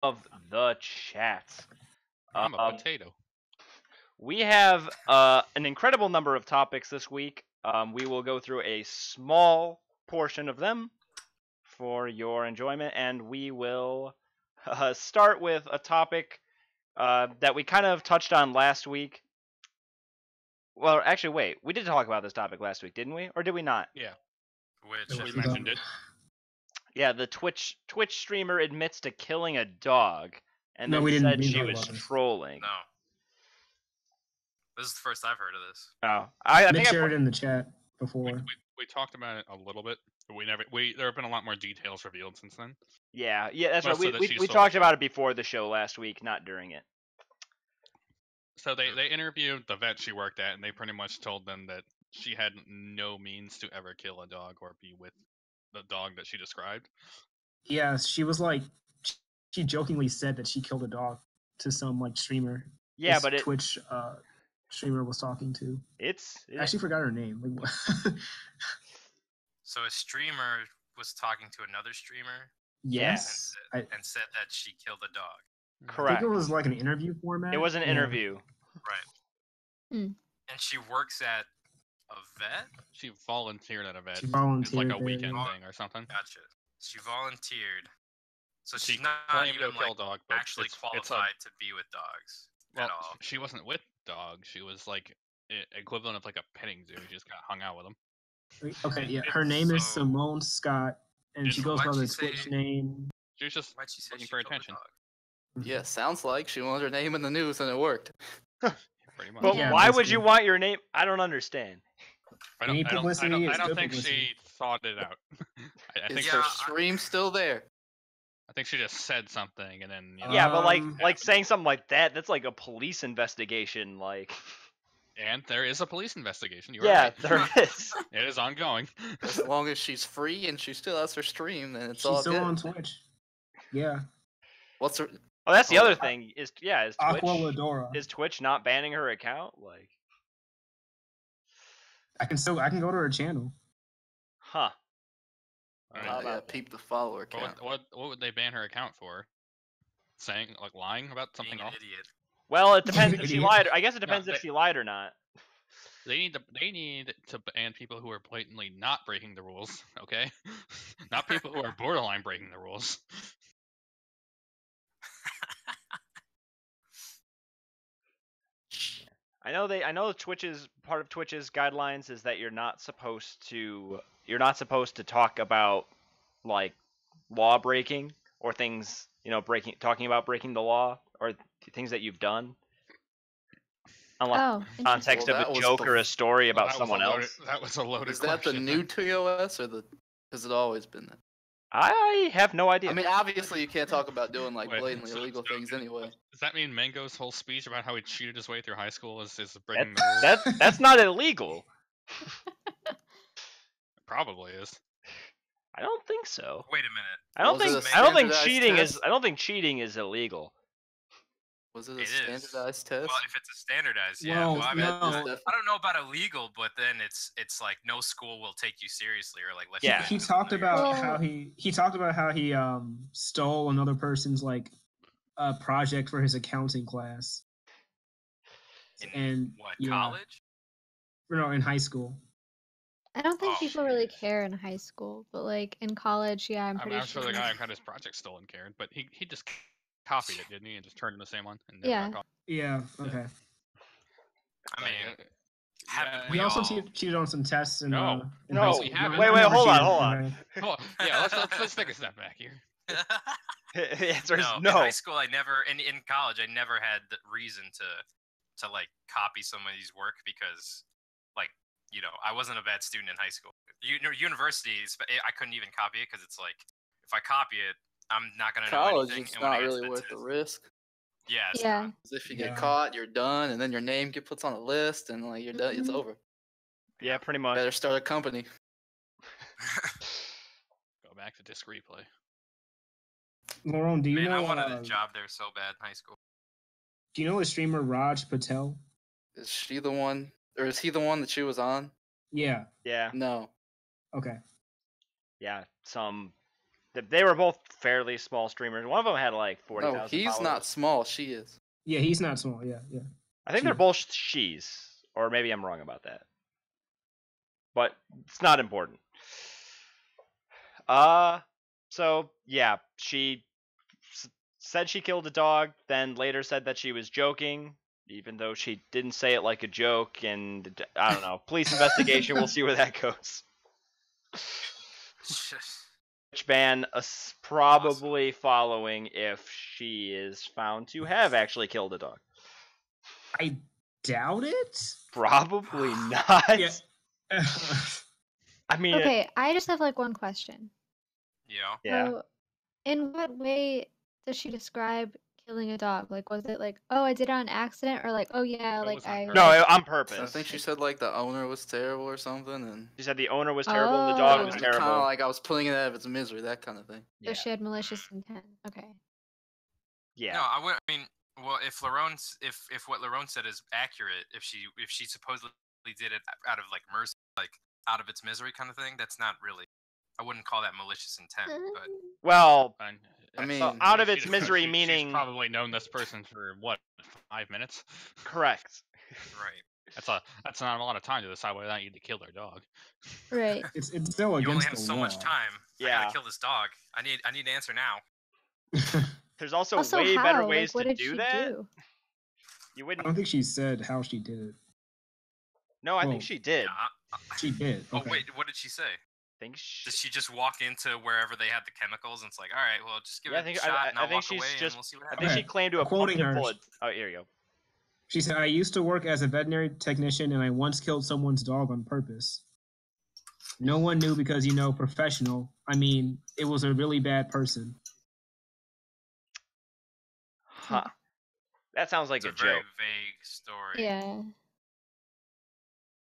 of the chat. I'm a potato. We have an incredible number of topics this week. We will go through a small portion of them for your enjoyment, and we will start with a topic that we kind of touched on last week. Well, actually, wait. We did talk about this topic last week, didn't we? Or did we not? Yeah. Which We mentioned it. Yeah, the Twitch streamer admits to killing a dog, and No, then we didn't- said we didn't she talk was about this. trolling. No. This is the first I've heard of this. Oh, I Nick think I shared it in the chat before. We talked about it a little bit, but there have been a lot more details revealed since then. Yeah, that's Mostly right. that We she's talked sold. about it before the show last week, not during it. So they interviewed the vet she worked at, and they pretty much told them that she had no means to ever kill a dog or be with the dog that she described. Yeah, she was like, she jokingly said that she killed a dog to some like streamer. Yeah, This but Twitch streamer was talking to. I actually forgot her name. Like, what? So a streamer was talking to another streamer Yes, and said that she killed a dog. I correct. think it was like an interview format. It was an Yeah. interview. Right. Mm. And she works at a vet? She volunteered at a vet. She It's volunteered like a there, weekend yeah. thing or something. Gotcha. She volunteered. So She she's not claimed to even kill like, a dog, but actually it's qualified to be with dogs well, at all. she wasn't with dogs. She was like equivalent of like a petting zoo. She just got hung out with them. Okay, yeah. Her name is So- Simone Scott, and she Didn't- goes by why'd the she say- Twitch name. She was just Why'd she say looking she for killed a attention. dog? Yeah, sounds like she wanted her name in the news and it worked. Pretty much. But Yeah, why would you basically. want your name? I don't understand. Any publicity is I don't good think publicity. she thought it out. I think Is Yeah, her I- stream still there? I think she just said something and then Yeah, but Um, like saying something like that's like a police investigation. Like, and there is a police investigation. You yeah, are right. there is. It is ongoing. As long as she's free and she still has her stream, then it's She's all still good. on Twitch. Yeah, What's her? Oh, that's the Oh, other thing. Is Twitch Aqualadora. is Twitch not banning her account? Like, I can go to her channel. huh? I Oh, mean, yeah, peep the follower count. what would they ban her account for? Saying like lying about Being something an else? idiot. Well, it depends if she Idiot. lied. I guess it depends No, if she lied or not. They need to ban people who are blatantly not breaking the rules. Okay, not people who are borderline breaking the rules. I know Twitch's part of Twitch's guidelines is that you're not supposed to talk about like law breaking or things, talking about breaking the law or things that you've done. Unless Oh, in the context Well, of that a was joke or a story about That was someone a loaded- else. That was a loaded Is that the question. new TOS or has it always been that? I have no idea. I mean, obviously you can't talk about doing like Wait, blatantly so- illegal so- things anyway. Does that mean Mango's whole speech about how he cheated his way through high school is breaking the rules? that's not illegal. Probably is. I don't think so. Wait a minute. I don't Was it think a I don't think standardized cheating test? is I don't think cheating is illegal. Was it a It is. standardized test? Well, if it's a standardized, yeah. Well, Well, I mean, no. I don't know about illegal, but then it's like no school will take you seriously or like let Yeah. you. He in talked until you're- about Well- how he stole another person's like project for his accounting class. In And what yeah, college? No, in high school. I don't think Oh, people really care in high school, but like in college, yeah, I'm I pretty mean, I'm sure the sure. guy who got his project stolen cared, but he just copied it, didn't he? And just turned in the same one. And never Yeah. got caught. Yeah. Okay. I mean, Like, haven't He we also all- cheated on some tests in No. in No, high we school. haven't. I Wait, never hold on, cheated. hold on. Okay. oh, yeah, let's take a step back here. The answer is no, in no. high school, I never. In college, I never had the reason to like copy somebody's work because, like, I wasn't a bad student in high school. Universities, I couldn't even copy it because it's like if I copy it, I'm not gonna know College, anything. it's and when I not get to really the worth the test- risk. Yeah. It's Yeah. not. 'Cause if you Yeah. get caught, you're done, and then your name gets put on a list, and like you're done. It's Mhm. over. Yeah, pretty much. Better start a company. Go back to disc replay. Lauren, do you Man, I know? wanted a job there so bad in high school. Do you know the streamer Raj Patel? Is she the one, or is he the one that she was on? Yeah. Yeah, No. Okay. yeah. Some They were both fairly small streamers. One of them had like 40,000 No, he's followers. not small. She is. Yeah, he's not small. Yeah. I think they're She- both she's, or maybe I'm wrong about that. But it's not important. So yeah, she said she killed a dog, then later said that she was joking, even though she didn't say it like a joke. And I don't know. Police investigation. We'll see where that goes. Which ban probably following if she is found to have actually killed a dog. I doubt it. Probably not. Yeah. I mean, Okay, I just have like one question. Yeah. yeah. So, in what way does she describe killing a dog? Like, was it like, oh, I did it on accident, or like, oh yeah, It like was on I. purpose. No, on purpose. I think she said like the owner was terrible or something, and She said the owner was terrible and the dog Oh. was kind of terrible. like I was pulling it out of its misery, that kind of thing. So she had malicious intent. Okay. Yeah. No, I mean, well, if what Larone said is accurate, if she supposedly did it out of like mercy, like out of its misery kind of thing, that's not really. I wouldn't call that malicious intent, but Well, And I that's- mean- out of she- its she- misery, she's meaning probably known this person for what 5 minutes. correct. right. That's not a lot of time to decide whether or not you need to kill their dog. Right. It's still You only against have the so law. much time. I Yeah. gotta kill this dog. I need an answer now. There's also, Also, way how? better Like, ways what to did do she that. do? You I wouldn't. don't think she said how she did it. No, I Well, think she did. Yeah. She did. Oh Okay. wait, what did she say? I think Did she just walk into wherever they had the chemicals and it's like, all right, well, just give Yeah, it a shot and I I'll think walk she's away just. and we'll see what I happens. think she Okay. claimed to have pumped Quoting it her. full of. Oh, here you go. She said, I used to work as a veterinary technician and I once killed someone's dog on purpose. No one knew because, professional. I mean, it was a really bad person. Huh. That sounds like It's a a very joke. vague story. Yeah.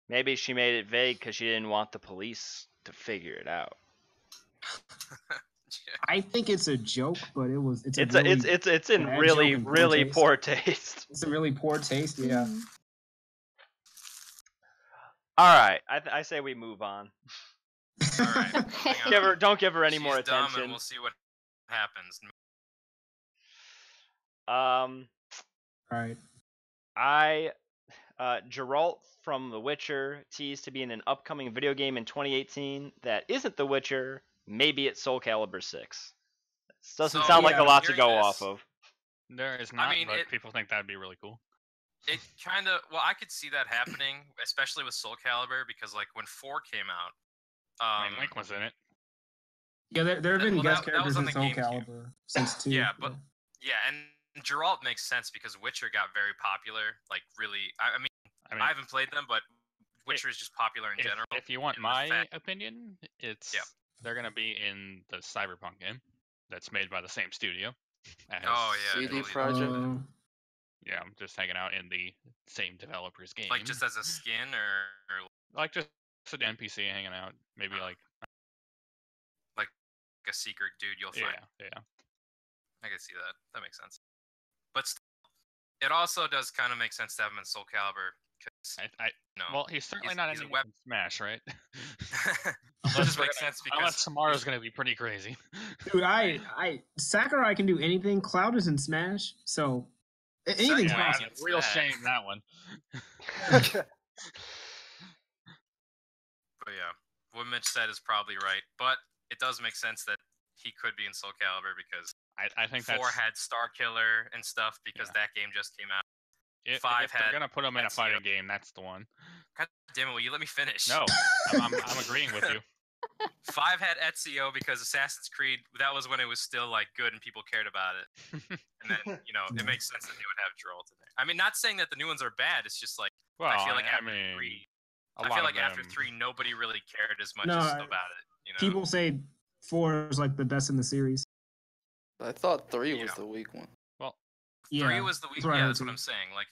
Maybe she made it vague because she didn't want the police to figure it out. I think it's a joke, but it's It's really, it's in bad really joke and poor really taste. poor taste. it's a really poor taste. Yeah. Mhm. All right, I say we move on. All right. Okay. Hang on. Don't give her any She's more dumb attention. and we'll see what happens. Um, All right. Geralt from The Witcher teased to be in an upcoming video game in 2018 that isn't The Witcher. Maybe it's Soul Calibur 6. This doesn't So, sound like yeah, a lot to hearing go this- off of. There is not, mean, but people think that'd be really cool. It kind of, well, I could see that happening, especially with Soul Calibur, because like when 4 came out, I mean, Link was in it. Yeah, there have been Well, guest that was characters on in the Soul GameCube. Calibur since 2. Yeah, but- yeah, and Geralt makes sense because Witcher got very popular. Like really, I mean, I mean, I haven't played them, but Witcher is just popular in if, general. if you want and the my fact- opinion, it's Yeah. they're gonna be in the Cyberpunk game that's made by the same studio. as- Oh, yeah, CD totally. Project. Yeah, I'm just hanging out in the same developer's game. Like just as a skin or like just an NPC hanging out. Maybe Oh. like a secret dude you'll yeah, find. yeah. I can see that. That makes sense. But it also does kind of make sense to have him in Soul Calibur because no, Well, he's certainly He's- not he's a in web- Smash, right? it Unless just we're makes gonna- sense Unless because tomorrow's gonna be pretty crazy. Dude, Sakurai can do anything. Cloud is in Smash, so anything's Sakurai- possible. It's real that. shame that one. But yeah, what Mitch said is probably right. But it does make sense that he could be in Soul Calibur because I think 4 that's had Star Killer and stuff because Yeah. that game just came out. if 5 they're had gonna put him in a Ezio. fighting game, that's the one. God damn it, will you let me finish? No, I'm agreeing with you. 5 had Ezio because Assassin's Creed, that was when it was still like good and people cared about it. And then, Yeah. it makes sense that they would have Geralt in there. I mean, not saying that the new ones are bad, it's just like Well, I feel like I after mean, 3 a I lot feel of like after them- 3 nobody really cared as much No, about it, People say 4 is like the best in the series. I thought 3 was Yeah. the weak one. Yeah, 3 was the weak. that's what I Yeah, heard that's what too. I'm saying. Like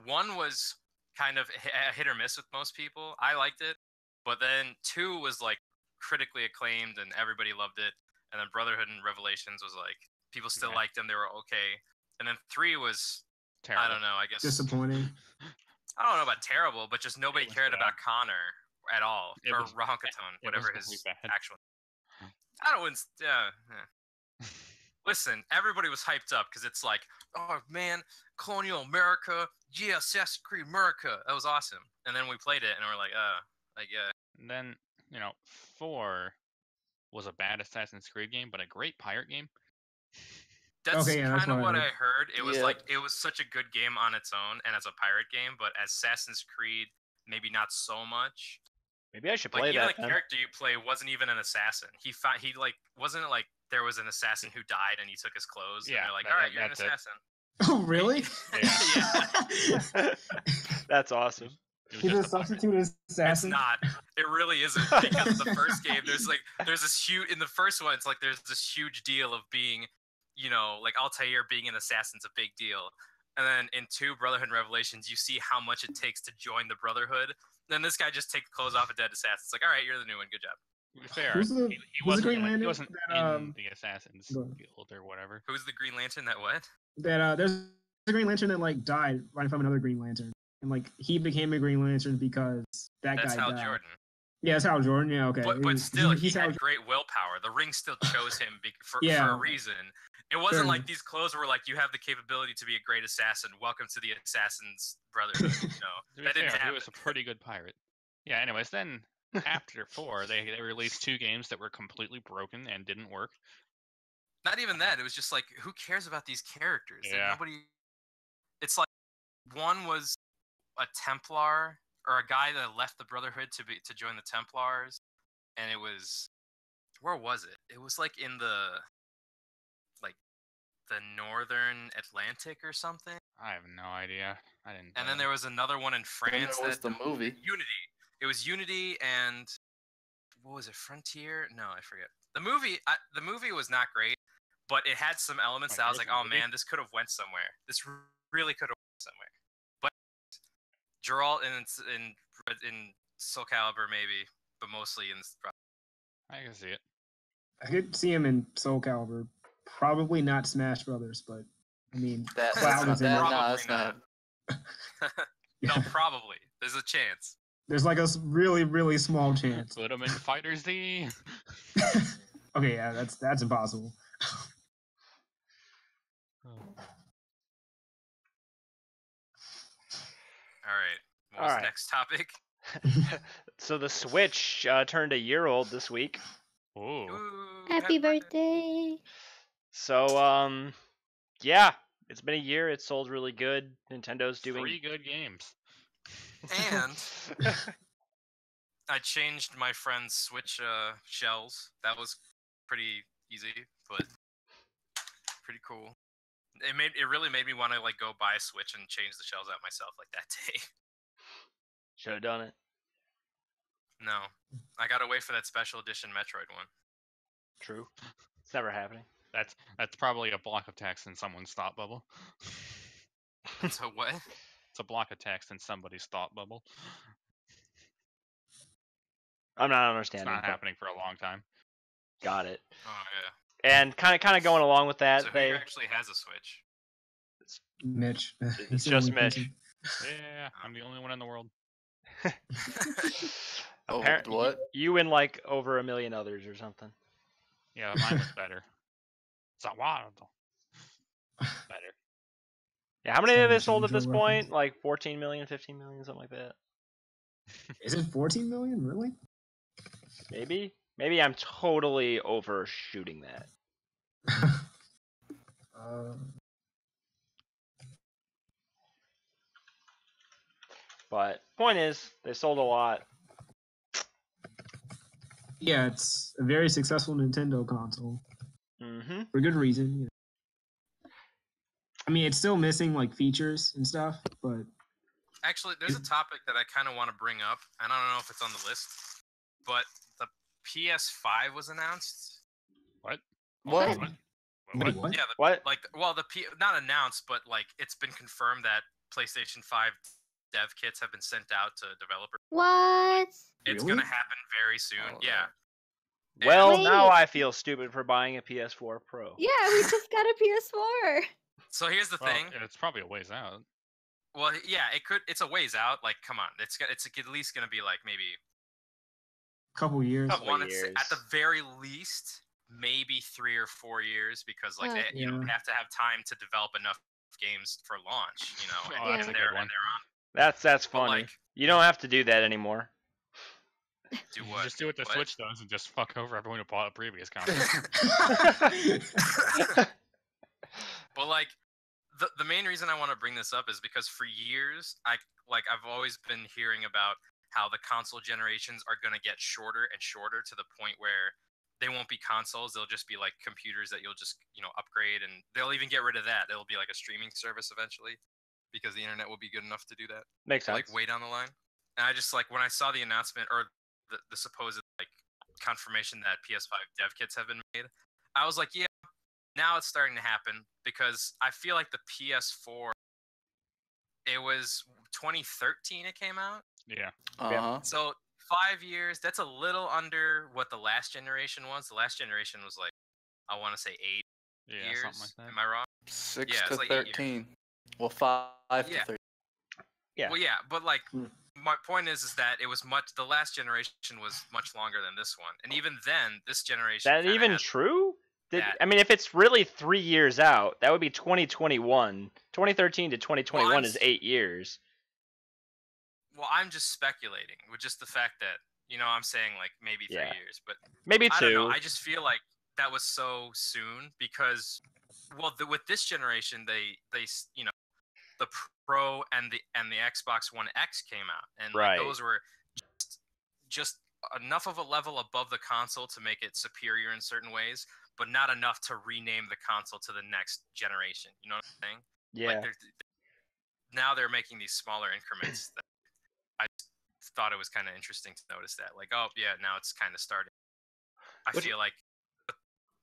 1 was kind of a hit or miss with most people. I liked it, but then 2 was like critically acclaimed and everybody loved it. And then Brotherhood and Revelations was like people still Yeah. liked them. They were okay. And then 3 was terrible. I don't know. I guess disappointing. I don't know about terrible, but just nobody was cared bad. about Connor at all It or was- Rahonkatone, it whatever was his really bad. actual. I don't. Yeah. Listen, everybody was hyped up because it's like, oh man, Colonial America, yeah, Assassin's Creed America. That was awesome. And then we played it, and we're like, yeah. And then 4 was a bad Assassin's Creed game, but a great pirate game. That's Okay, yeah, that's kind of what I what I heard. It was Yeah. like it was such a good game on its own and as a pirate game, but as Assassin's Creed, maybe not so much. Maybe I should Like play even that. the then. character you play wasn't even an assassin. He like wasn't it like there was an assassin who died and he took his clothes. Yeah, and they're like, that- all right, that- you're an that's it. assassin. Oh, really? Yeah. That's awesome. It was He's a just a pirate. substitute It's assassin. not. It really isn't because the first game there's this huge in the first one it's like there's this huge deal of being, like Altair being an assassin's a big deal. And then in 2 Brotherhood Revelations, you see how much it takes to join the Brotherhood. Then this guy just takes clothes off a dead assassin. It's like, all right, you're the new one. Good job. To be fair, Who's the- he who's the wasn't, Green in, he Lantern wasn't that, in the Assassin's go ahead. Guild or whatever. Who's the Green Lantern that what? That there's a Green Lantern that like died right from another Green Lantern, and like he became a Green Lantern because that That's guy Hal died. Jordan. Yeah, that's Hal Jordan. Yeah, okay. But He's- still, he he's Hal had great willpower. The ring still chose him for Yeah. a reason. It wasn't Fair like enough. these clothes were like, you have the capability to be a great assassin. Welcome to the Assassin's Brotherhood. To be That didn't fair, he happen. was a pretty good pirate. Yeah. Anyways, then after 4, they released 2 games that were completely broken and didn't work. Not even that. It was just like, who cares about these characters? Like, Yeah. nobody. It's like one was a Templar or a guy that left the Brotherhood to join the Templars, and it was where was it? It was like in the northern Atlantic or something. I have no idea. I didn't. And then there was another one in And France. there was that- the movie. Unity. It was Unity and what was it? Frontier? No, I forget. The movie was not great, but it had some elements Wait, that I was there like, was a oh movie? man, this could have went somewhere. This really could have went somewhere. But Geralt in Soul Calibur maybe, but mostly in. I can see it. I could see him in Soul Calibur. Probably not Smash Brothers, but I mean, That's Cloud not is in that. it. No, Probably that's not. No, Yeah. probably. There's a chance. There's like a really, really small chance. Put him in Fighter Z. Okay, yeah, that's impossible. All right. What was All right. the next topic? So the Switch turned a year old this week. Ooh. Ooh, Happy birthday. So yeah, it's been a year. It sold really good. Nintendo's doing 3 good games. And I changed my friend's Switch shells. That was pretty easy, but pretty cool. It really made me want to like go buy a Switch and change the shells out myself like that day. should have done it. No, I gotta wait for that special edition Metroid one. True. It's never happening. That's probably a block of text in someone's thought bubble. So what? It's a block of text in somebody's thought bubble. I'm not It's understanding. not but happening for a long time. Got it. Oh yeah. And kind of going along with that, So who they actually has a Switch? Mitch. It's He's the just only Mitch. person. Yeah, I'm the only one in the world. Oh, Appar- what? you and like over 1 million others or something. Yeah, mine was better. It's a wild. Better. Yeah, how many have they Sounds sold at Joe this reference. point? Like 14 million, 15 million, something like that. Is it 14 million? Really? Maybe. Maybe I'm totally overshooting that. But point is, they sold a lot. Yeah, it's a very successful Nintendo console Mm-hmm. for good reason. You know. I mean, it's still missing like features and stuff, but Actually, there's a topic that I kind of want to bring up. I don't know if it's on the list, but the PS5 was announced. What? What? Wait, what? Yeah, What? not announced, but like it's been confirmed that PlayStation 5 dev kits have been sent out to developers. What? It's Really? gonna happen very soon. Oh, Yeah. Well, Wait. now I feel stupid for buying a PS4 Pro. Yeah, we just got a PS4. So here's the Well, thing. it's probably a ways out. Well, yeah, it could. It's a ways out. Like, come on, it's at least gonna be like maybe Couple years. Couple I wanna say, years. at the very least maybe 3 or 4 years because like Oh. they, you know, Yeah. they have to have time to develop enough games for launch, you know, and, Oh, that's a and good they're one. and they're on. That's But funny. like, You don't have to do that anymore. do You what? just do what the What? Switch does and just fuck over everyone who bought a previous console. But like the main reason I want to bring this up is because for years I've always been hearing about how the console generations are going to get shorter and shorter to the point where they won't be consoles, they'll just be like computers that you'll just, you know, upgrade, and they'll even get rid of that. It'll be like a streaming service eventually because the internet will be good enough to do that. Makes sense. Like way down the line. And I just like when I saw the announcement or the supposed like confirmation that PS5 dev kits have been made, I was like, yeah, now it's starting to happen because I feel like the PS4, it was 2013 it came out. Yeah. Uh-huh. So 5 years, that's a little under what the last generation was. The last generation was like, I want to say 8 Yeah, years. something like that. Am I wrong? 6 Yeah, to it's like 8 years. 13. Well, 5 Yeah. to 13. Yeah. Well, yeah, but like Hmm. my point is that it was the last generation was much longer than this one, and even then, this generation. That kinda even had true? that. I mean, if it's really 3 years out, that would be 2021. 2013 to 2021 is 8 years. Well, I'm just speculating with just the fact that, you know, I'm saying like maybe 3 Yeah. years, but Maybe I don't know. 2. I just feel like that was so soon because, well, with this generation, they you know, the Pro and the Xbox One X came out, and like, Right. those were just enough of a level above the console to make it superior in certain ways, but not enough to rename the console to the next generation. You know what I'm saying? Yeah. Like now they're making these smaller increments. That I just thought it was kind of interesting to notice that. Like, oh yeah, now it's kind of starting. I Which- feel like,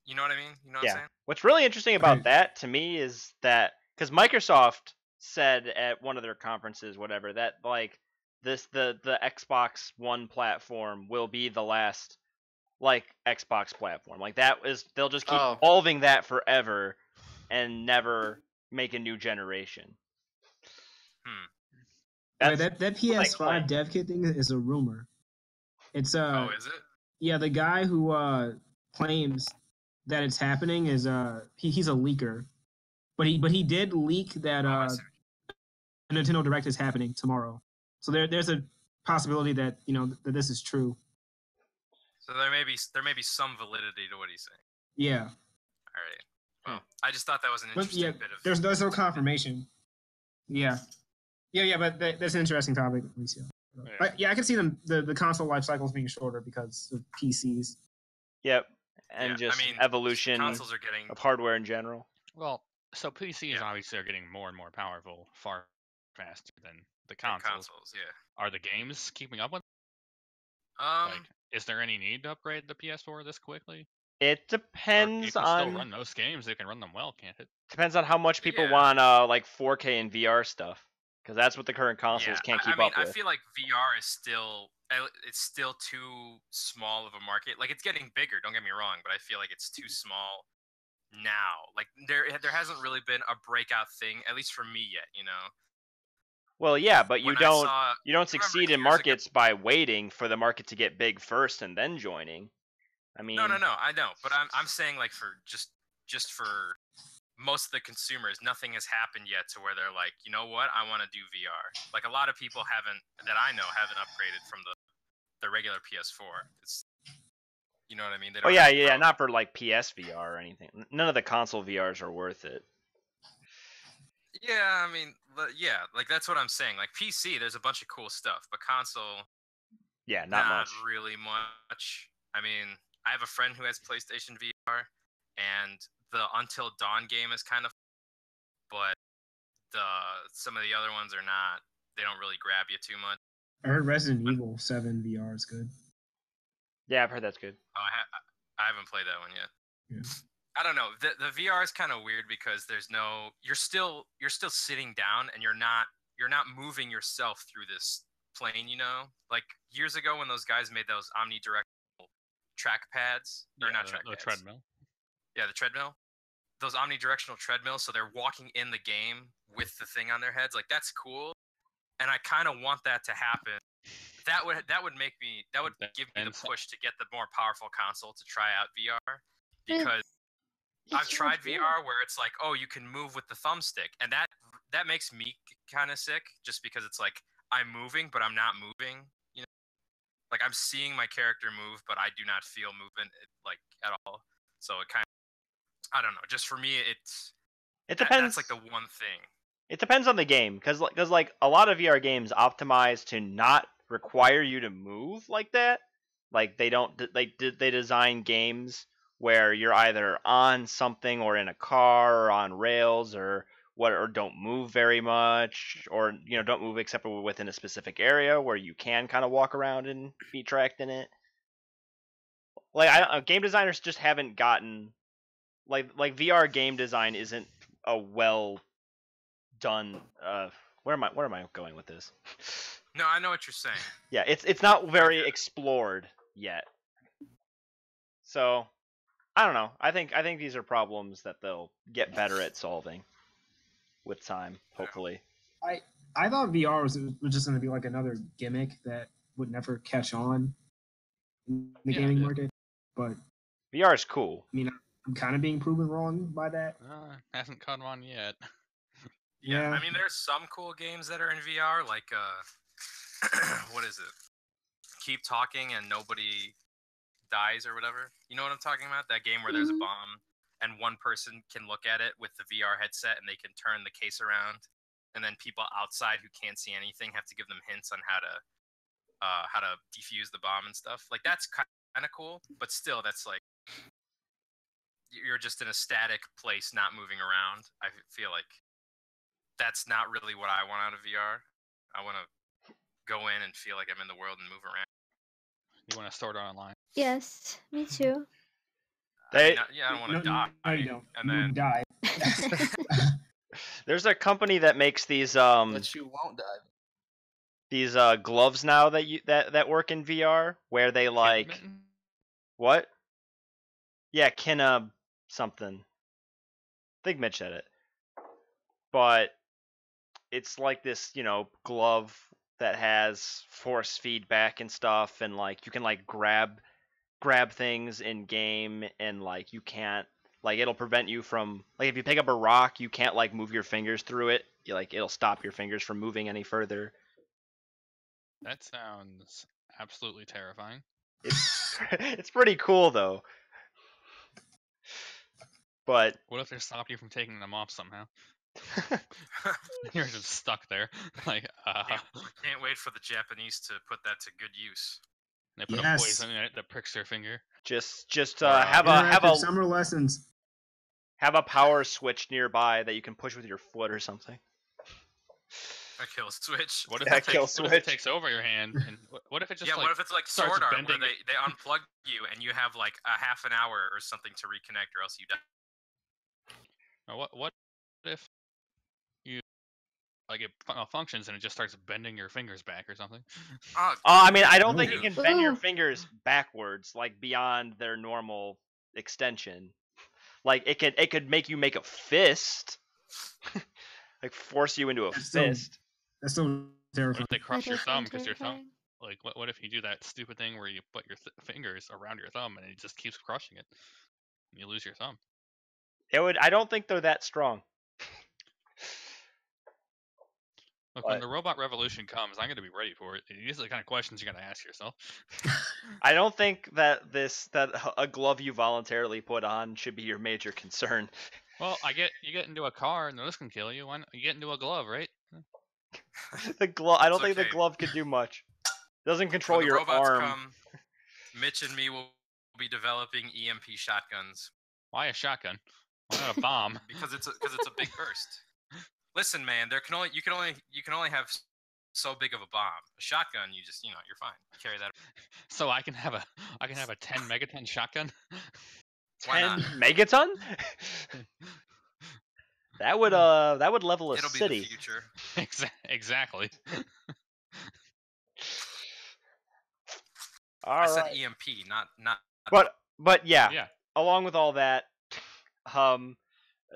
you know what I mean? You know what I'm saying? What's really interesting about Right. that to me is that because Microsoft said at one of their conferences, whatever, that like the Xbox One platform will be the last like Xbox platform. Like they'll just keep Oh. evolving that forever and never make a new generation. Wait, That's that what they PS5 claim. dev kit thing is a rumor. It's Oh, is it? yeah, the guy who claims that it's happening is he's a leaker, but he did leak that Oh, I see. a Nintendo Direct is happening tomorrow. So there's a possibility that, you know, that this is true. So there may be some validity to what he's saying. Yeah, All right. Well, I just thought that was an but interesting yeah, bit of. there's no confirmation. Yeah, but that's an interesting topic, at least. Yeah, Yeah. I can see the console life cycles being shorter because of PCs. Yep. And Yeah, I just mean, evolution consoles are getting. of hardware in general. Well, so PCs Yeah. obviously are getting more and more powerful, far faster than the Consoles. consoles. Yeah. Are the games keeping up with? Um. Like, is there any need to upgrade the PS4 this quickly? It Or you depends can on still run most games. They can run them well, can't it? how much people Yeah. want like 4K and VR stuff, because that's what the current consoles can't keep I mean, up with. I feel like VR is still it's still too small of a market. Like, it's getting bigger. Don't get me wrong, but I feel like it's too small now. Like there hasn't really been a breakout thing, at least for me yet. You know. Well, yeah, but you When I don't saw- you don't remember succeed in years ago- markets by waiting for the market to get big first and then joining. I mean, No, I know, but I'm saying like for just for most of the consumers, nothing has happened yet to where they're like, you know what, I want to do VR. Like a lot of people haven't upgraded from the regular PS4. It's, you know what I mean? They Oh don't yeah, have yeah, Pro. not for like PSVR or anything. None of the console VRs are worth it. Yeah, I mean, yeah, like that's what I'm saying. Like PC, there's a bunch of cool stuff, but console, Yeah, not much. really much. I mean, I have a friend who has PlayStation VR, and the Until Dawn game is kind of, but some of the other ones are not. They don't really grab you too much. I heard Resident Evil 7 VR is good. Yeah, I've heard that's good. Oh, I haven't played that one yet. Yeah. I don't know. The VR is kind of weird because there's no. You're still sitting down and you're not moving yourself through this plane. You know, like years ago when those guys made those omnidirectional track pads, or not track the pads. treadmill. Yeah, the treadmill. Those omnidirectional treadmills, so they're walking in the game with the thing on their heads. Like, that's cool, and I kind of want that to happen. That would give me the And so- push to get the more powerful console to try out VR. because I've It's tried not VR where it's like, oh, you can move with the thumbstick, and that makes me kind of sick, just because it's like I'm moving, but I'm not moving. You know, like I'm seeing my character move, but I do not feel movement like at all. So it kind of, I don't know. Just for me, It depends. That's like the one thing. It depends on the game, because like a lot of VR games optimize to not require you to move like that. Like they don't they design games where you're either on something or in a car or on rails or don't move very much, or don't move except for within a specific area where you can kind of walk around and be tracked in it. Like game designers just haven't gotten like VR game design isn't a well done. Where am I going with this? No, I know what you're saying. Yeah, it's not very explored yet. So I don't know. I think these are problems that they'll get better at solving with time, hopefully. I thought VR was just going to be like another gimmick that would never catch on in the gaming market, but VR is cool. I mean, I'm kind of being proven wrong by that. Hasn't caught on yet. Yeah, Yeah. I mean, there's some cool games that are in VR, like what is it? Keep Talking and Nobody Dies or whatever. You know what I'm talking about? That game where there's a bomb and one person can look at it with the VR headset and they can turn the case around, and then people outside who can't see anything have to give them hints on how to defuse the bomb and stuff. Like that's kind of cool, but still, that's like you're just in a static place, not moving around. I feel like that's not really what I want out of VR. I want to go in and feel like I'm in the world and move around. You want to start online? Yes, me too. They, I don't want to die. No, you don't. And You then would die. there's a company that makes these But you won't die. gloves now that work in VR where they like Kidman? what? Yeah, Kinna something. I think Mitch said it. But it's like this, glove that has force feedback and stuff, and like you can like grab things in game, and like you can't, like it'll prevent you from, like if you pick up a rock, you can't like move your fingers through it. It'll stop your fingers from moving any further. That sounds absolutely terrifying. It's pretty cool though. But What if they stopped you from taking them off somehow? You're just stuck there. Like, Can't wait for the Japanese to put that to good use. they put a Yes. poison in it that pricks their finger. just Have Interactive summer lessons. have a power switch nearby that you can push with your foot or something. A kill switch. What if, Yeah, it, kill takes, what if it switch. takes over your hand? And what if it just Yeah, like what if it's like starts Sword Art, where bending they unplug you and you have like a half an hour or something to reconnect, or else you die. what if you like it functions and it just starts bending your fingers back or something? I mean, I don't think Ooh. you can bend your Ooh. fingers backwards, like beyond their normal extension. Like it could make you make a fist, like force you into a That's still- fist. That's still What terrifying. if they crush That your does thumb sound because your thumb? terrifying. Like, what if you do that stupid thing where you put your fingers around your thumb and it just keeps crushing it, and you lose your thumb? I don't think they're that strong. Look, But- when the robot revolution comes, I'm going to be ready for it. These are the kind of questions you got to ask yourself. I don't think that a glove you voluntarily put on should be your major concern. Well, you get into a car and this can kill you. Why not? You get into a glove, right? The glove. I don't It's think the okay. glove could do much. Doesn't control When the your robots arm. come, Mitch and me will be developing EMP shotguns Why a shotgun? Why not a bomb? because it's a big burst. Listen, man, you can only have so big of a bomb. A shotgun, you just you're fine. You carry that. So I can have a 10 megaton shotgun. Why 10 not? megaton? That would level a It'll be city. the future. Exactly. All I said right. EMP, not. But yeah, Yeah. along with all that, there's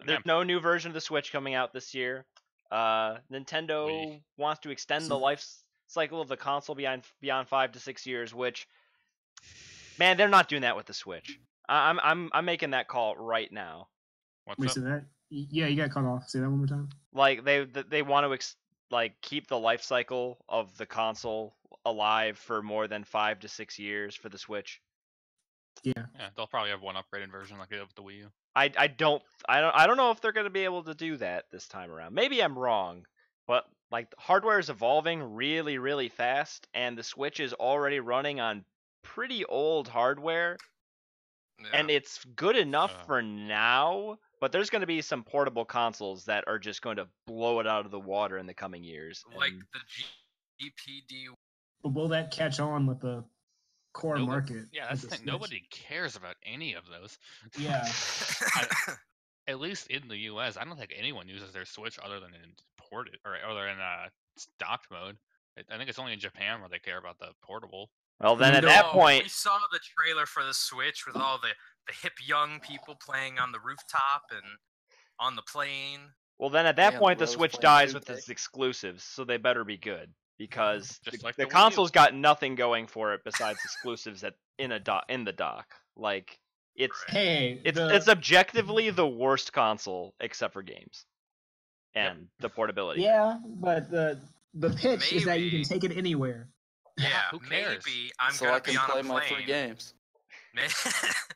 Yeah. no new version of the Switch coming out this year. Nintendo wants to extend the So- life cycle of the console beyond 5 to 6 years, which, man, they're not doing that with the Switch. I'm making that call right now. What's Wait, up? so that? Yeah, you got cut off. Say that one more time. Like they want to like keep the life cycle of the console alive for more than 5 to 6 years for the Switch. Yeah. Yeah, they'll probably have one upgraded version like they did with the Wii U. I don't know if they're going to be able to do that this time around. Maybe I'm wrong, but like hardware is evolving really really fast, and the Switch is already running on pretty old hardware, Yeah. and it's good enough Uh. for now. But there's going to be some portable consoles that are just going to blow it out of the water in the coming years. like and- the GPD. But will that catch on with the core Nobody- market? Yeah, with that's the thing. Switch? Nobody cares about any of those. Yeah. At least in the U.S., I don't think anyone uses their Switch other than in ported or other than docked mode. I think it's only in Japan where they care about the portable. well, then at No, that Oh, point, we saw the trailer for the Switch with all the hip young people playing on the rooftop and on the plane. Yeah, the Rose Switch playing dies with 2K. its exclusives, so they better be good because Just like the the Wii U. console's got nothing going for it besides exclusives in the dock. Like it's Right. Hey, it's objectively the worst console except for games and the portability. yeah, but the pitch is that you can Maybe. take it anywhere. Yeah, who cares? maybe I'm So gonna I can be on play a my plane. 3 games. It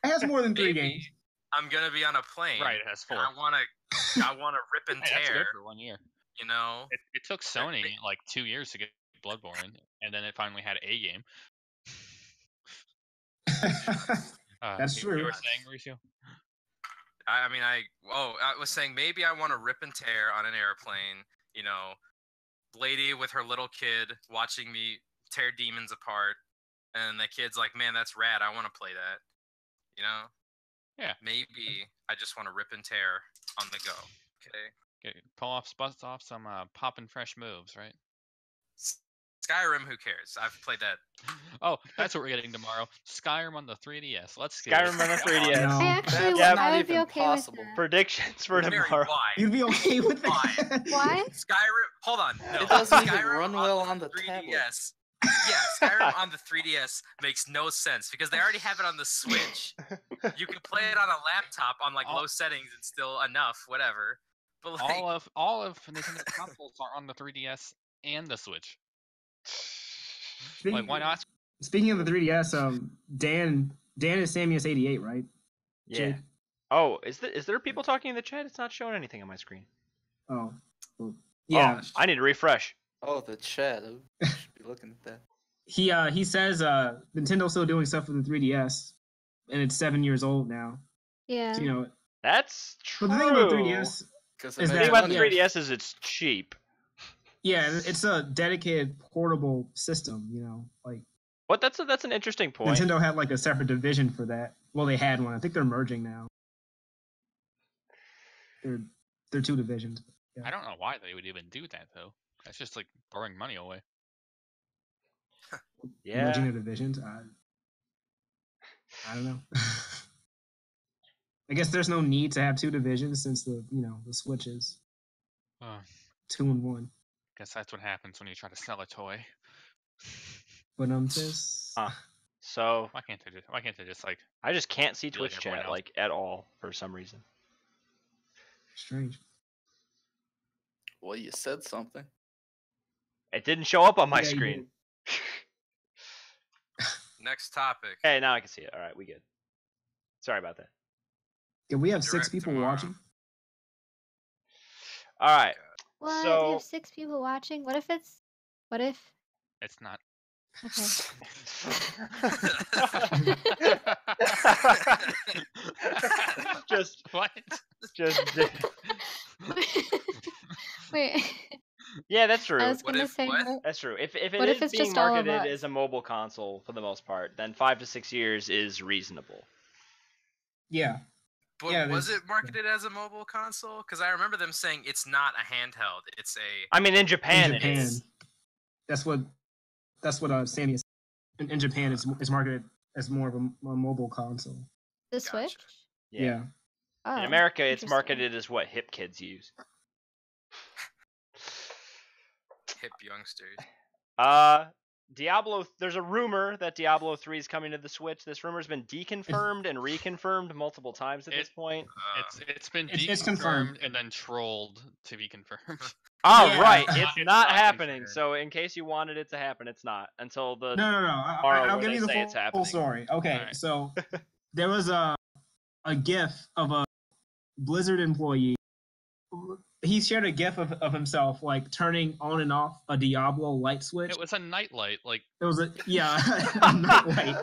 has more than 3 Maybe games. I'm gonna be on a plane. Right, it has and 4. I wanna rip and Hey, that's good tear. for 1 year. You know. It took Sony like 2 years to get Bloodborne, and then it finally had a game. That's You true. were saying, Mauricio? I was saying maybe I want to rip and tear on an airplane. You know, lady with her little kid watching me tear demons apart, and the kid's like, "Man, that's rad. I want to play that." You know? Yeah. Maybe I just want to rip and tear on the go. Okay. Bust off some poppin' fresh moves, right? Skyrim, who cares? I've played that. Oh, that's what we're getting tomorrow. Skyrim on the 3DS. Let's get Skyrim it. on the Come on. 3DS. No. I actually That's would, not I would be even okay possible. with that. Predictions for Mary, tomorrow. why? You'd be okay with that? Why? Skyrim. Hold on. No. It doesn't even Skyrim run well on the 3DS. tablet. Yeah, Skyrim on the 3DS makes no sense because they already have it on the Switch. You can play it on a laptop on like All- low settings and still enough, whatever. But like, all of Nintendo consoles are on the 3DS and the Switch. Like, why not? Speaking of the 3DS, Dan is Samus88, right? Yeah. Jake? Oh, is there people talking in the chat? It's not showing anything on my screen. Oh. Well, yeah. Oh, I need to refresh. Oh, the chat. I should be looking at that. He says Nintendo's still doing stuff with the 3DS, and it's 7 years old now. Yeah. So, you know, That's true. but the thing about 3DS, Because Is The that- thing about the yeah. 3DS is it's cheap. yeah, it's a dedicated portable system. You know, like But that's an interesting point. Nintendo had like a separate division for that. Well, they had one. I think they're merging now. They're 2 divisions. I don't know why they would even do that though. That's just like throwing money away. Yeah. Merging the divisions. I don't know. I guess there's no need to have 2 divisions since the Switch is Uh, 2 in 1. guess that's what happens when you try to sell a toy. But just So Why can't they just like I just can't see Be like Twitch everyone chat else. like at all for some reason. strange. Well, you said something. It didn't show up on my Yeah, you screen. next topic. Hey, now I can see it. All right, we good. Sorry about that. Did we have 6 Direct people tomorrow. watching? All right. What? You So- have 6 people watching? What if? it's not? Okay. just What? Wait. yeah, that's true. I was What gonna if say what? what? That's true. If it What if is it's being just all of marketed us? as a mobile console for the most part, then 5 to 6 years is reasonable. Yeah. But Yeah, was there's- it marketed as a mobile console? Because I remember them saying it's not a handheld. It's a. I mean, in Japan, in it Japan, is. that's what Sammy is. In Japan, it's marketed as more of a mobile console. The Gotcha. Switch? Yeah. Oh, In America, it's interesting. marketed as what hip kids use. Hip youngsters. There's a rumor that Diablo 3 is coming to the Switch. This rumor's been deconfirmed and reconfirmed multiple times at this point. It's been It's confirmed. deconfirmed and then trolled to be confirmed. Oh, Yeah. right. It's It's not not happening. confirmed. So in case you wanted it to happen, it's not until the No. Tomorrow I'll where give they you the say it's full happening. story. Okay, Alright. so there was a GIF of a Blizzard employee. He shared a GIF of himself like turning on and off a Diablo light switch. It was a nightlight. Like It was a nightlight.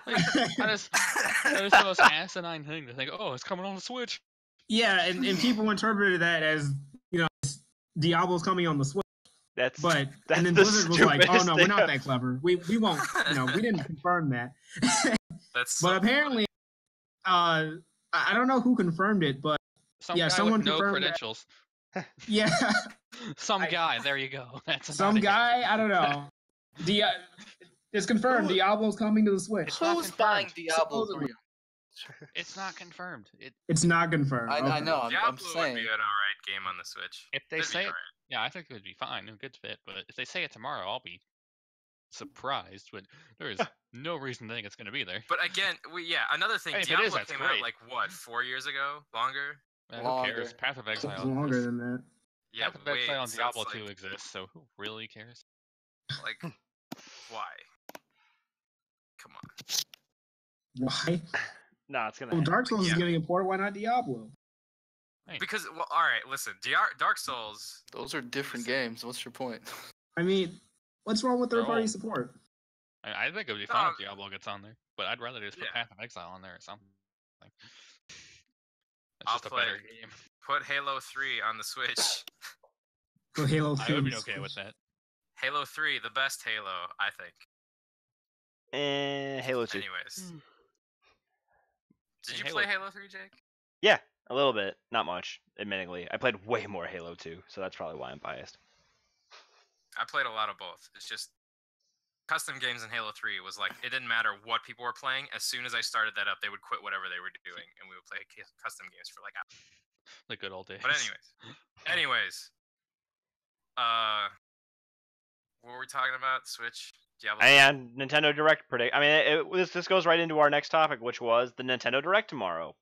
that is the most asinine thing to think. Oh, it's coming on the Switch. Yeah, and people interpreted that as Diablo's coming on the Switch. That's But that's and then the Blizzard was like, "Oh stupidest no, we're thing not I've- that clever. We won't. We didn't confirm that." That's But so apparently, I don't know who confirmed it, but Some Yeah, guy someone with no confirmed that. credentials. yeah, Some guy. There you go. That's about some it. guy. I don't know. It's confirmed. Diablo's coming to the Switch. It's not Who's buying confirmed. Diablo Supposedly. 3? It's not confirmed. It's not confirmed. I Okay. know. I'm Diablo would saying. be an alright game on the Switch. If they It'd be say it, alright. yeah, I think it would be fine. A good fit. But if they say it tomorrow, I'll be surprised. But there is no reason to think it's going to be there. But again, another thing. Hey, if it Diablo is, that's came great. out like what, 4 years ago? Longer? Who Longer. cares? Path of It's Exile. longer than that. Yeah, Path of Exile and so Diablo it's 2 exists, so who really cares? like, why? Come on. Why? No, it's gonna. Well, happen. Dark Souls is Yeah. getting a port. Why not Diablo? Because, well, all right, listen. Dark Souls. Those are different games. What's your point? I mean, what's wrong with They're third-party all- support? I think it would be fine if Diablo gets on there, but I'd rather just put Yeah. Path of Exile on there or something. It's I'll just a play better it. game. Put Halo 3 on the Switch. For Halo I 2. would be okay with that. Halo 3, the best Halo, I think. Halo 2. Anyways. Did And you Halo- play Halo 3, Jake? Yeah, a little bit, not much, admittedly. I played way more Halo 2, so that's probably why I'm biased. I played a lot of both. It's just custom games in Halo 3 was like it didn't matter what people were playing. As soon as I started that up, they would quit whatever they were doing, and we would play custom games for like hours. The good old days. But anyways, what were we talking about? Switch, Diablo. And Nintendo Direct predict. I mean, this goes right into our next topic, which was the Nintendo Direct tomorrow,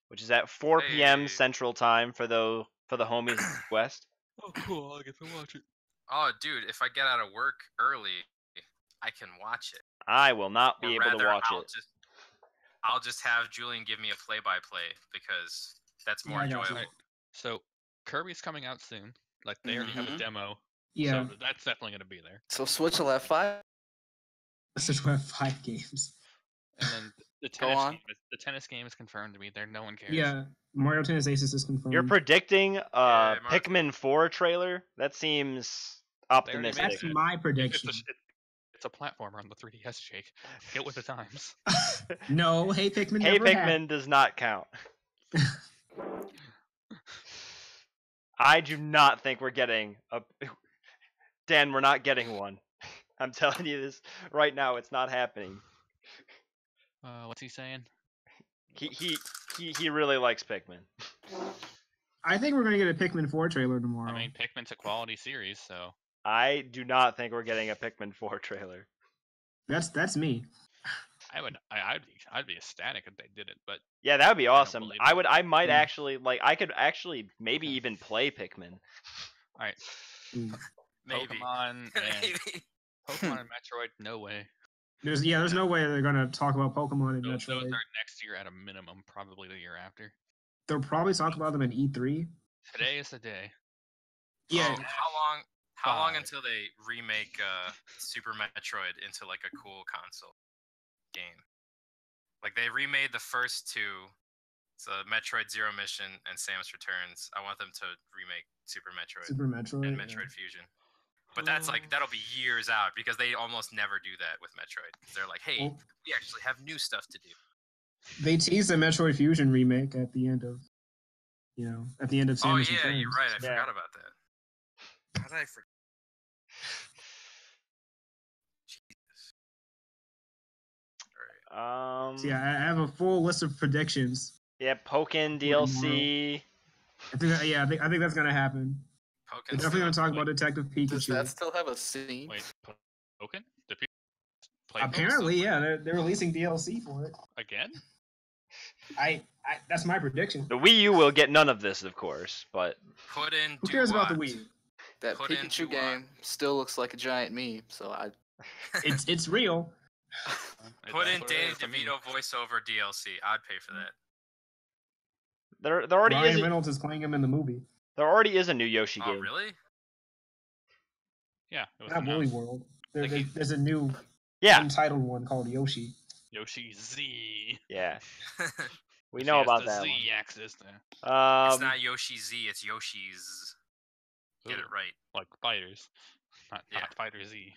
which is at 4 p.m. Hey. Central Time for the homies in the West. Oh, cool! I get to watch it. Oh, dude, if I get out of work early, I can watch it. I will not Or be able to rather, watch it. I'll just have Julian give me a play-by-play because that's more Yeah, I got you. enjoyable. So Kirby's coming out soon. Like they already have a Mhm. demo. Yeah, So that's definitely gonna be there. So Switch will have 5. Switch will have 5 games. And then the Go tennis on. game. The tennis game is confirmed to be there. No one cares. Yeah, Mario Tennis Aces is confirmed. You're predicting Mario- Pikmin 4 trailer? That seems already made optimistic. That's it. my It's prediction. a platformer on the 3DS, Jake. Get with the times. No, Hey Pikmin Hey never Pikmin does not count. I do not think we're getting a. Dan, we're not getting one. I'm telling you this right now. It's not happening. What's he saying? He really likes Pikmin. I think we're gonna get a Pikmin 4 trailer tomorrow. I mean, Pikmin's a quality series, so I do not think we're getting a Pikmin 4 trailer. that's me. I'd be ecstatic if they did it, but Yeah, that would be don't awesome. believe I it. would. I might Mm. actually like. I could actually maybe even play Pikmin. alright. Mm. Maybe. Pokemon and Maybe. Pokemon and Metroid, no way. There's no way they're gonna talk about Pokemon and Those Metroid. are next year at a minimum, probably the year after. They'll probably talk about them in E3. Today is the day. Yeah, Oh, how long 5. until they remake Super Metroid into like a cool console game? Like they remade the first two, so Metroid Zero Mission and Samus Returns. I want them to remake Super Metroid Super Metroid. and yeah. Metroid Fusion. But that's like that'll be years out because they almost never do that with Metroid. They're like, hey, Well, we actually have new stuff to do. they teased a Metroid Fusion remake at the end of, at the end of Oh Samus yeah, Returns. you're right. I Yeah. forgot about that. How did I forget? Jesus. All right. So yeah, I have a full list of predictions. Yeah, Pokken DLC. I think that's gonna happen. They're Pokémon's definitely gonna still- talk about Detective Does Pikachu. that still have a scene? Wait, Pokken? Did people play Pokken? Apparently, yeah, they're releasing DLC for it. Again? I that's my prediction. The Wii U will get none of this, of course, but Put in. Who cares about the Wii U? That Put in Pikachu Duat. game still looks like a giant meme, so I It's real. Put in That's what it Danny is to me. DeVito voiceover DLC. I'd pay for that. there already Ryan is Reynolds is playing him in the movie. there already is a new Yoshi Oh, game. really? Yeah, it was Not Woolly announced. World. Like he- There's a new Yeah, untitled one called Yoshi. Yoshi Z. yeah, we She know has about the that Z one. axis there. It's not Yoshi Z. It's Yoshi's. Get it Ooh, right. Like fighters, Yeah. not Fighter Z.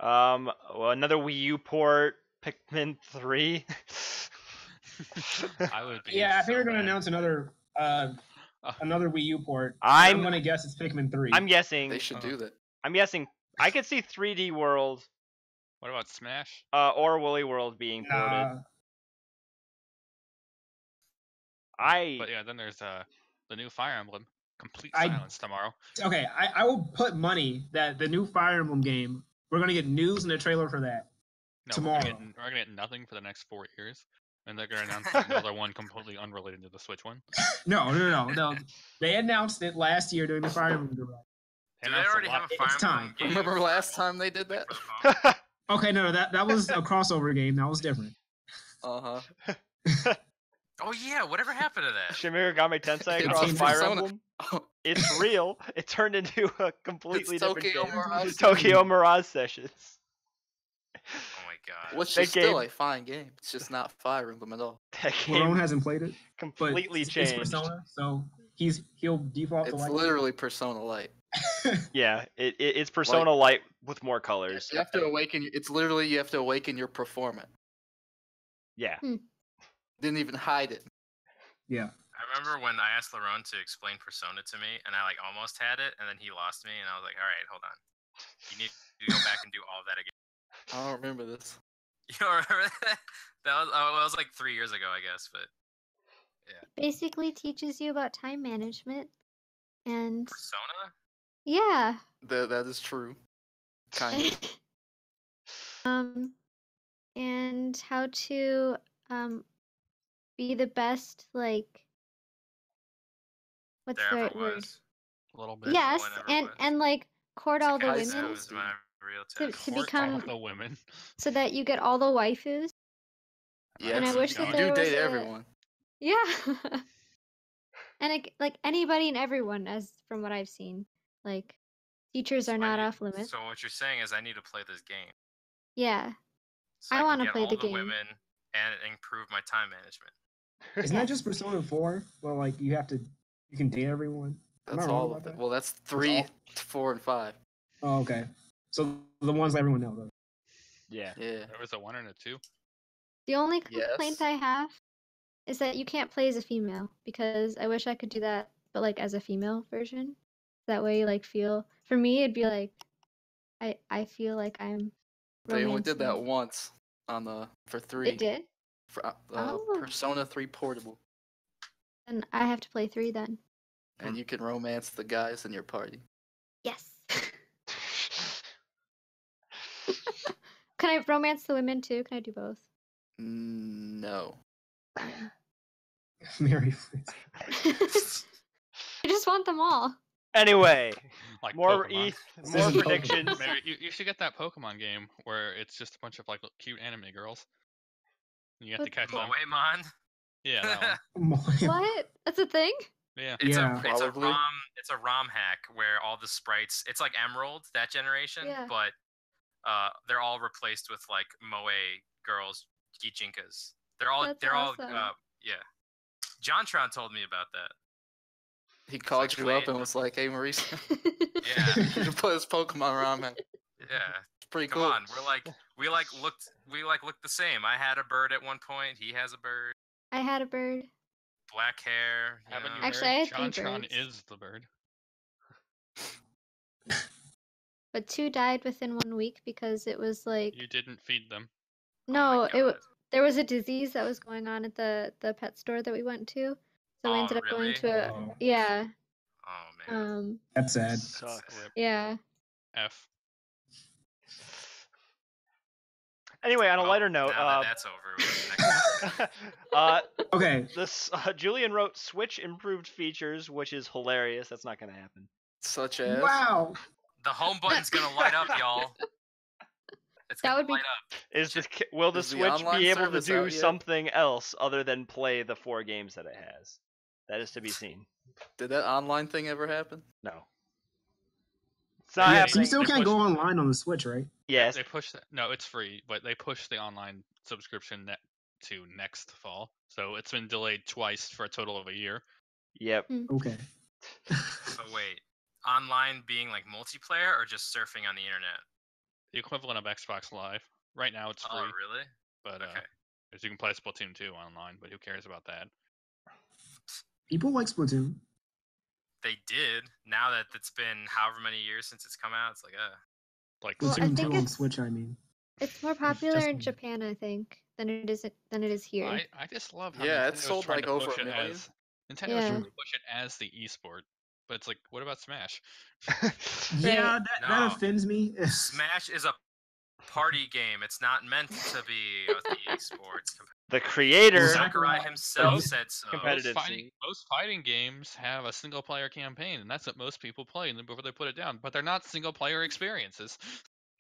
Well, another Wii U port, Pikmin 3. I would be. Yeah, I think so they're gonna mad. announce another Wii U port. I'm- I'm gonna guess it's Pikmin 3. I'm guessing. they should do that. I'm guessing. I could see 3D World, What about Smash? or Woolly World being ported. Nah, But yeah, then there's the new Fire Emblem. Complete I- silence tomorrow. okay, I will put money that the new Fire Emblem game, we're gonna get news and a trailer for that. No, tomorrow. We're gonna get nothing for the next 4 years, and they're gonna announce another one completely unrelated to the Switch one. No. They announced it last year during the Fire Emblem Direct. Do they announced already a have lot- a Fire It's Emblem time. game? Remember last time they did that? For the phone? Okay, no, that was a crossover game. That was different. Uh huh. Oh yeah, whatever happened to that? Shin Megami Tensei It's Cross in Fire Persona. Emblem. It's real. It turned into a completely It's different Tokyo game. Mirage Tokyo Mirage Sessions. Oh my god. Which That is still game- a fine game. It's just not Fire Emblem at all. That Ron game hasn't played it, but completely it's changed. Persona, so he'll default to It's like. literally Persona Light. Yeah, it's Persona Light with more colors. You have to awaken. It's literally you have to awaken your performance. Yeah. Didn't even hide it. Yeah. I remember when I asked Laron to explain Persona to me, and I like almost had it, and then he lost me, and I was like, "All right, hold on. You need to go back and do all of that again." I don't remember this. You don't remember that? It was like 3 years ago, I guess. But Basically teaches you about time management and Persona? yeah. That is true. Kind of. And how to be the best, like, what's There the ever right word? was. A little bit. Yes, Whenever was. and like court all the high women school was my real to test. to Court become all the women. so that you get all the waifus. Yeah, And I wish that you there do was date a- everyone. Yeah. And like anybody and everyone, as from what I've seen, like teachers are So I not need- off limits. So what you're saying is I need to play this game. Yeah. So I can wanna get play all the game. women and improve my time management. Isn't that just Persona 4? Well, like you can date everyone. Am I That's wrong all about of it. that? Well, that's 3, all? 4, and 5. Oh, okay. So the ones that everyone knows. Though. Yeah. Yeah. There was a 1 and a 2. The only complaint Yes. I have is that you can't play as a female, because I wish I could do that, but like as a female version. That way you like feel, for me it'd be like I feel like I'm They only did that romancing. once for 3. It did? For, Oh. Persona 3 Portable, Then I have to play 3 then. and you can romance the guys in your party. Yes. Can I romance the women too? Can I do both? No. Fine. Mary. I just want them all. Anyway, Like more Pokemon. This more isn't Pokemon. predictions. Mary, you should get that Pokemon game where it's just a bunch of like cute anime girls. And you have to What- catch them. Moemon? Yeah, that one. What? That's a thing? Yeah. It's Yeah. it's a Probably. ROM hack where all the sprites, it's like Emerald, that generation, Yeah. but they're all replaced with like Moe girls, Gijinkas. They're all That's awesome. yeah. JonTron told me about that. He called like you up playing- and was like, "Hey, Maurice, Yeah. you should play this Pokemon ROM hack. Yeah. It's pretty Come cool." on. We looked the same. I had a bird at one point, he has a bird, I had a bird. black hair. you Haven't know. you Actually, heard? I had 3 JonTron birds. is the bird. But 2 died within 1 week because it was like You didn't feed them. Oh no, my God. there was a disease that was going on at the pet store that we went to. So we Oh, ended up really? going to a Oh, yeah. Oh man. that's sad. Sucks. Rip. Yeah. F. Anyway, on a Well, lighter note, now that that's over. What's next? Okay. this Julian wrote Switch improved features, which is hilarious. That's not gonna happen. Such as. Wow. The home button's gonna light up, y'all. It's That gonna would be- light up. Will the Is the Switch online be able to service do out yet? something else other than play the 4 games that it has? That is to be seen. Did that online thing ever happen? No. It's not Yeah, So happening. you still They can't push- go online on the Switch, right? Yes. They push no, it's free, but they pushed the online subscription to next fall. So it's been delayed twice for a total of a year. Yep. Okay. So wait, online being like multiplayer or just surfing on the internet? The equivalent of Xbox Live. Right now it's free, Oh, really? but Okay. because you can play Splatoon 2 online, but who cares about that? People like Splatoon. They did. Now that it's been however many years since it's come out, it's like, Like Well, I Splatoon 2 think on it's- Switch, I mean. It's more popular in me. Japan, I think, than it is here. I just love how Yeah, it's Nintendo's sold, trying like, to over push a it million. as Nintendo's Yeah. trying to push it as the esport, but it's like, what about Smash? Yeah, that No. offends me. Smash is a party game. It's not meant to be with the esports. The creator. Sakurai himself Most said so. competitive Most fighting games have a single player campaign, and that's what most people play before they put it down. But they're not single player experiences.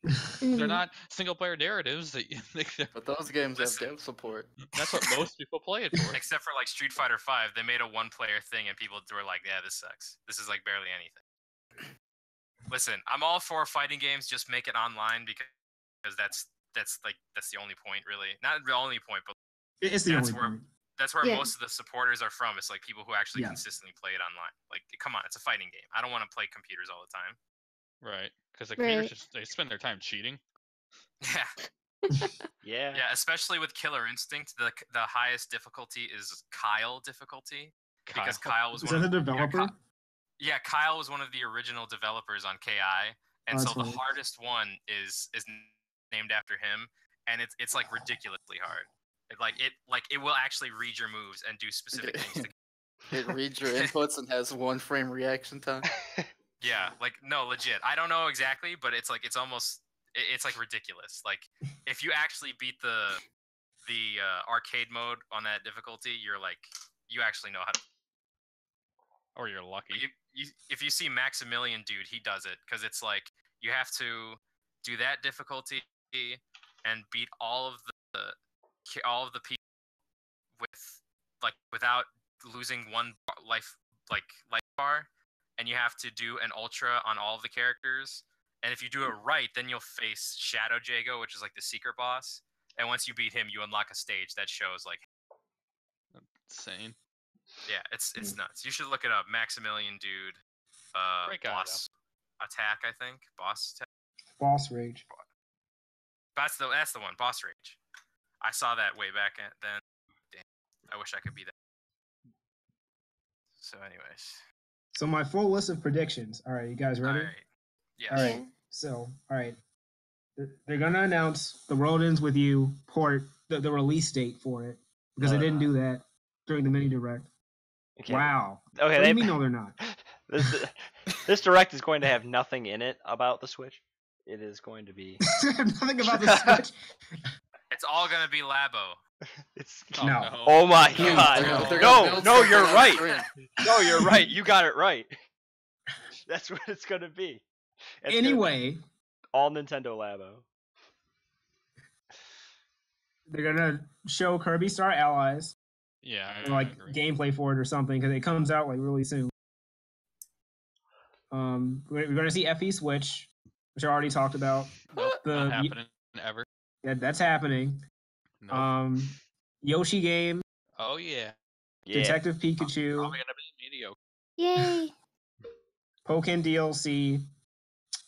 They're Mhm. not single player narratives. But those games have Listen. dev support. That's what most people play it for. Except for like Street Fighter V, they made a one-player thing, and people were like, "Yeah, this sucks. This is like barely anything." Listen, I'm all for fighting games. Just make it online because that's the only point, really. Not the only point, but It's the That's only where- point. that's where Yeah. most of the supporters are from. It's like people who actually Yeah. consistently play it online. Like, come on, it's a fighting game. I don't want to play computers all the time. Right, because the Right. computers just they spend their time cheating. Yeah, Yeah. yeah. Especially with Killer Instinct, the highest difficulty is Kyle difficulty because Kyle was Is one that of the developer? Yeah, Kyle was one of the original developers on KI, and Oh, so that's the right. hardest one is named after him, and it's like ridiculously hard. It will actually read your moves and do specific things. It reads your inputs and has 1 frame reaction time. Yeah, like no, legit. I don't know exactly, but it's like it's like ridiculous. Like if you actually beat the arcade mode on that difficulty, you're like you actually know how to. Or you're lucky. If you see Maximilian Dude, he does it because it's like you have to do that difficulty and beat all of the people without losing one life bar, and you have to do an ultra on all of the characters. And if you do it right, then you'll face Shadow Jago, which is like the secret boss. And once you beat him, you unlock a stage that shows like Insane. yeah, it's nuts. You should look it up. Maximilian Dude, Great guy, boss attack, I think. Boss attack. Boss Rage. That's the one. Boss Rage. I saw that way back then. Damn, I wish I could be that. So, anyways, So my full list of predictions. All right, you guys all ready? right. Yes. All right. So, all right. They're gonna announce the World Ends With You port, the release date for it, because No, they they're didn't do that during the mini direct. Okay. Wow. Okay. What do They, you mean? No, they're not. this direct is going to have nothing in it about the Switch. It is going to be. Nothing about the Switch. It's all gonna be Labo. It's. Oh, No. Oh my No, god! they're gonna No, build no, something you're on right. screen. No, you're right. You got it right. That's what it's gonna be. It's gonna be Anyway, all Nintendo Labo. they're gonna show Kirby Star Allies, Yeah. or like agree. gameplay for it or something, because it comes out like really soon. We're gonna see FE Switch, which I already talked about. Nope, the- not happening ever. Yeah, that's happening. Nope. Yoshi game, Oh yeah. Yeah. Detective Pikachu, Probably gonna be mediocre. Yay! Pokken DLC.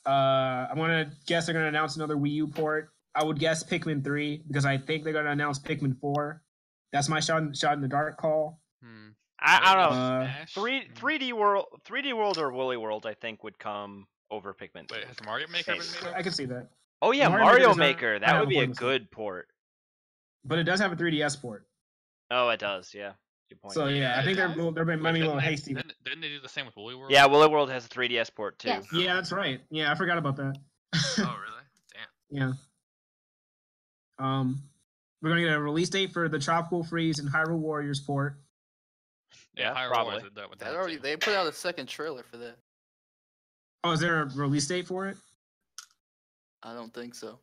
I'm gonna guess they're gonna announce another Wii U port. I would guess Pikmin 3 because I think they're gonna announce Pikmin 4. That's my shot in the dark call. I don't know. Smash? 3D World or Woolly World, I think, would come over Pikmin. 2. Wait, has Mario Maker been made? I can see that, Oh yeah, Mario Mario Maker's not- Maker. I That have would a be a point. good port. but it does have a 3DS port. Oh, it does. Yeah. Good point. So yeah, I think they're might be a little hasty. Didn't they do the same with Woolly World? Yeah, Woolly World has a 3DS port too. Yes. Yeah, that's right. Yeah, I forgot about that. Oh, really? Damn. Yeah. We're gonna get a release date for the Tropical Freeze and Hyrule Warriors port. Yeah, Hyrule probably. Warriors did that with That that already too. they put out a second trailer for that. Oh, is there a release date for it? I don't think so.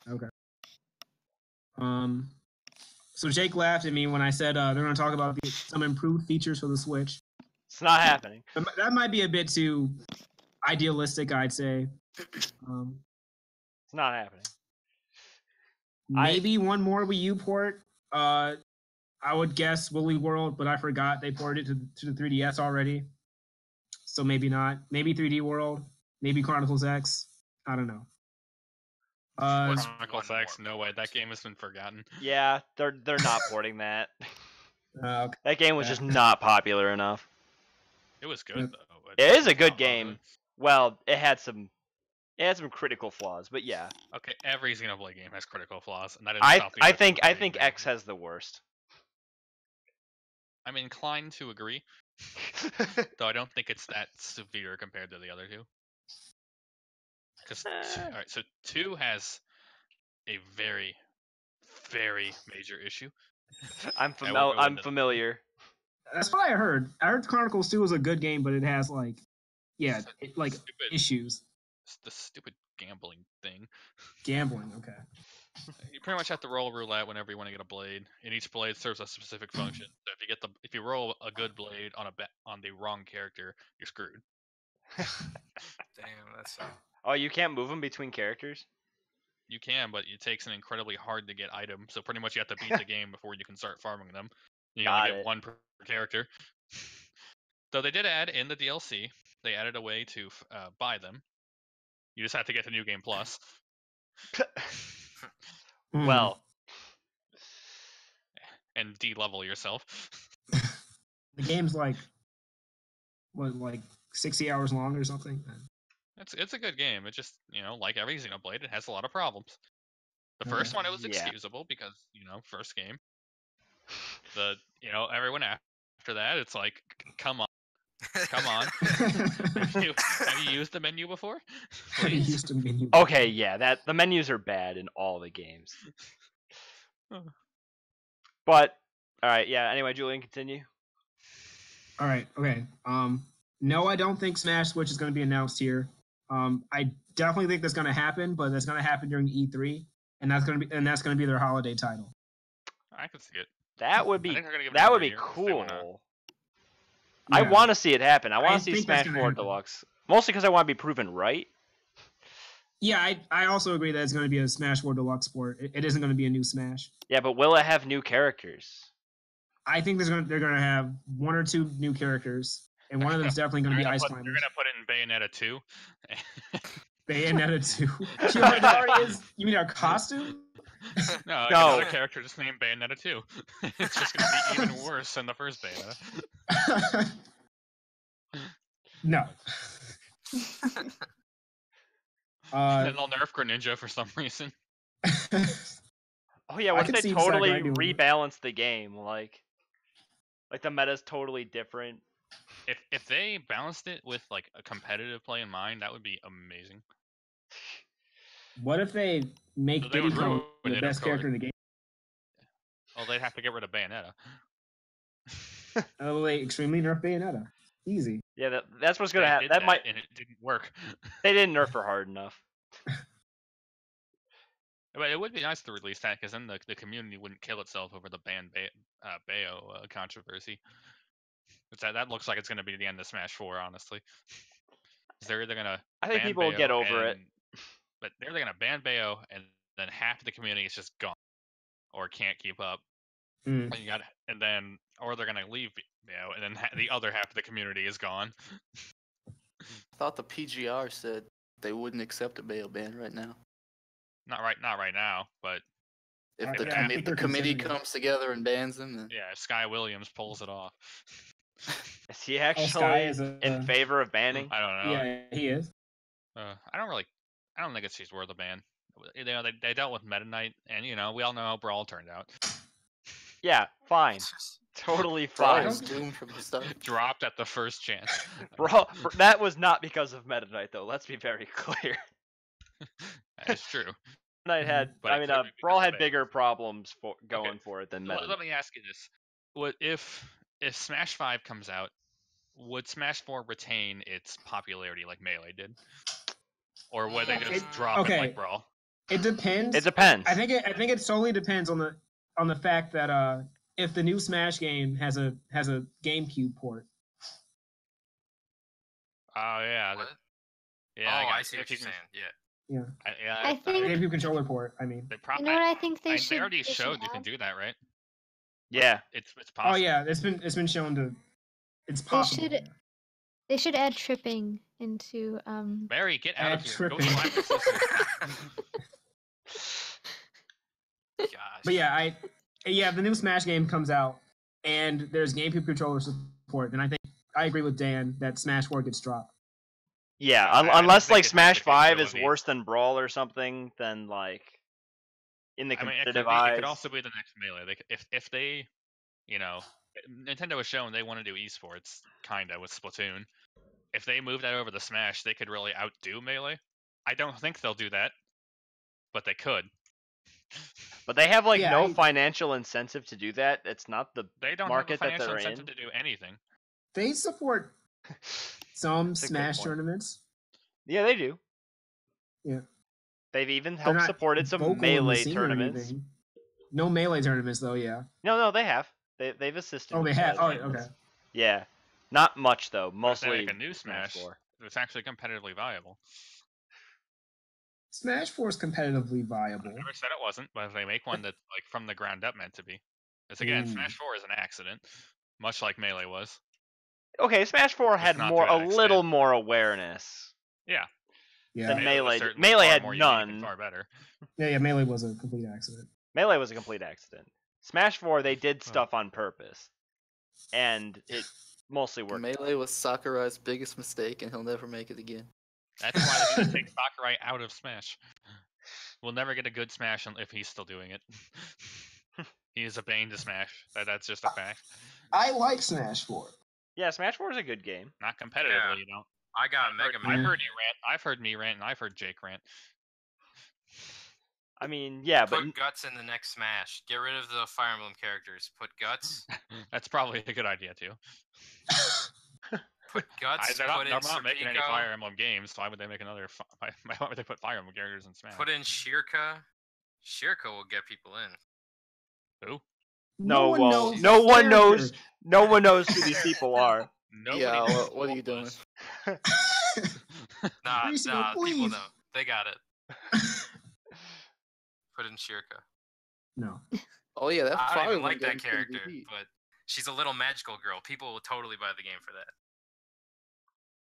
Okay. So Jake laughed at me when I said they're gonna talk about some improved features for the Switch. It's not happening. That might be a bit too idealistic, I'd say. It's not happening. Maybe one more Wii U port. I would guess Woolly World, but I forgot they ported it to the 3DS already. So maybe not. Maybe 3D World. Maybe Chronicles X. I don't know. Chronicles X, no way. That game has been forgotten. Yeah, they're not porting that. Okay. That game was just not popular enough. It was good Yeah. though. But It is a good not game. popular. Well, it had some critical flaws, but yeah. Okay, every Xenoblade game has critical flaws, and that is. I think X has the worst. I'm inclined to agree, though I don't think it's that severe compared to the other two. Because all right, so 2 has a very, very major issue. I'm I won't go I'm into- familiar. That's what I heard. I heard Chronicles 2 was a good game, but it has like Stupid, issues. the stupid gambling thing. Gambling, okay. You pretty much have to roll roulette whenever you want to get a blade, and each blade serves a specific function. So if you roll a good blade on the wrong character, you're screwed. Damn, that's Oh, you can't move them between characters? You can, but it takes an incredibly hard to get item. So pretty much you have to beat the game before you can start farming them. You Got only get it. one per character. So they did add in the DLC. They added a way to buy them. You just have to get the New Game Plus. Hmm. Well, And de-level yourself. The game's like 60 hours long or something. It's a good game. It just, like every Xenoblade, it has a lot of problems. The first one, it was Yeah. excusable because, first game. Everyone after that, it's like, come on. Come on. Have you used the menu before? I Please? used to menu. okay, yeah, the menus are bad in all the games. But all right, yeah. Anyway, Julian, continue. All right, okay. No, I don't think Smash Switch is going to be announced here. I definitely think that's going to happen, but that's going to happen during E3, and that's going to be their holiday title. I could see it. That would I be think they're gonna give it that would another be year if they wanna- cool. I Yeah. want to see it happen. I want I to see think that's Smash gonna 4 happen. Deluxe, mostly because I want to be proven right. Yeah, I also agree that it's going to be a Smash 4 Deluxe port. It isn't going to be a new Smash. Yeah, but will it have new characters? I think they're going to have one or two new characters, and one of them's definitely going to be Ice They're Climbers. gonna put it in Bayonetta 2. Bayonetta 2. You know what that already is? You mean our costume? No, No. another character just named Bayonetta 2. It's just gonna be even worse than the first Bayonetta. No. And they'll nerf Greninja for some reason. Oh yeah, I what could if they see totally Sakurai doing it. rebalance the game? Like the meta's totally different. If they balanced it with like a competitive play in mind, that would be amazing. What if they make So they Diddy would Kong ruin the it, best of character in course. the game? Oh, they'd have to get rid of Bayonetta. Oh, they extremely nerf Bayonetta. Easy. Yeah, that's what's gonna They happen. did That might and it didn't work. they didn't nerf her hard enough. But it would be nice to release that because then the community wouldn't kill itself over the ban Bayo controversy. That looks like it's going to be the end of Smash 4, honestly. 'Cause they're either going to I think ban people will Bayo get over it. But they're either going to ban Bayo and then half of the community is just gone or can't keep up. Mm. Or they're going to leave Bayo and then the other half of the community is gone. I thought the PGR said they wouldn't accept a Bayo ban right now. Not right now, but If Yeah, the, I commi- think the they're committee considering it. comes together and bans them, then yeah, if Sky Williams pulls it off. Is he Sky actually is a- in favor of banning? I don't know. Yeah, he is. I don't think she's worth a ban. They dealt with Meta Knight, and we all know how Brawl turned out. Yeah, fine. Totally Brawl fine. was doomed from the start. Dropped at the first chance. That was not because of Meta Knight, though. Let's be very clear. That is true. Knight had, But it could be Brawl because had of bigger Bayo. problems going for it than Meta Let Knight. me ask you this: What if Smash 5 comes out? Would Smash 4 retain its popularity like Melee did, or would they just drop it okay. like Brawl? It depends. It depends. I think it solely depends on the fact that if the new Smash game has a GameCube port. Oh yeah. What? Yeah. Oh, got I it. see what If you're you saying. can- Yeah. I think- GameCube controller port. I mean. They You know what I think they should. They already they should showed you can add? do that, right? Yeah. It's possible. Oh yeah, it's been shown to. It's possible. should- They should add tripping into Mary, get out of Add here. Go tripping. slap your sister. Gosh. But yeah, if the new Smash game comes out and there's GameCube controller support, then I agree with Dan that Smash 4 gets dropped. Yeah, I don't unless think like it's Smash 5 is capability. worse than Brawl or something, then like in the I mean, competitive it eyes. could also be the next Melee. They, if they, you know, Nintendo has shown they want to do esports, kinda with Splatoon. If they move that over to Smash, they could really outdo Melee. I don't think they'll do that, but they could. But they have like Yeah, no financial incentive to do that. It's not the They don't market have a that financial they're incentive in. to do anything. They support some That's a good Smash point. tournaments. Yeah, they do. Yeah. They've even They're helped not supported some vocal in the Melee scene or tournaments. anything. No Melee tournaments though. Yeah. No, they have. They've assisted. Oh, with they have. Melee Oh, tournaments. okay. Yeah, not much though. But if they Mostly make a new Smash, 4. it's actually competitively viable. Smash 4 is competitively I viable. never said it wasn't, but if they make one that's like from the ground up meant to be, because again, Ooh. Smash 4 is an accident, much like Melee was. Okay, Smash 4 had not more, to a that little extent. more awareness. Yeah. Then was Melee- certainly Melee far had more unique and none. Far better. Yeah. Melee was a complete accident. Melee was a complete accident. Smash 4, they did stuff on purpose, and it mostly worked. Melee was Sakurai's biggest mistake, and he'll never make it again. That's why they need to take Sakurai out of Smash. We'll never get a good Smash if he's still doing it. He is a bane to Smash. That's just a fact. I like Smash 4. Yeah, Smash 4 is a good game. Not competitively, Yeah. you don't. I got Mega I've Man. heard you rant. I've heard me rant, and I've heard Jake rant. I mean, yeah, but Put Guts in the next Smash. Get rid of the Fire Emblem characters. Put Guts. That's probably a good idea too. Put Guts. They're put in not making any Serpico, Fire Emblem games. So why would they make another? Why would they put Fire Emblem characters in Smash? Put in Shirka. Shirka will get people in. Who? No, one well, knows no the one knows- character. no one knows who these people are. Nobody Yeah, knows what are who you it doing? was. Nah, Reese, nah, people please. know. They got it. Put in Shirka. No. Oh yeah, that I Fire don't even Emblem like that game's gonna be character, heat. but she's a little magical girl. People will totally buy the game for that.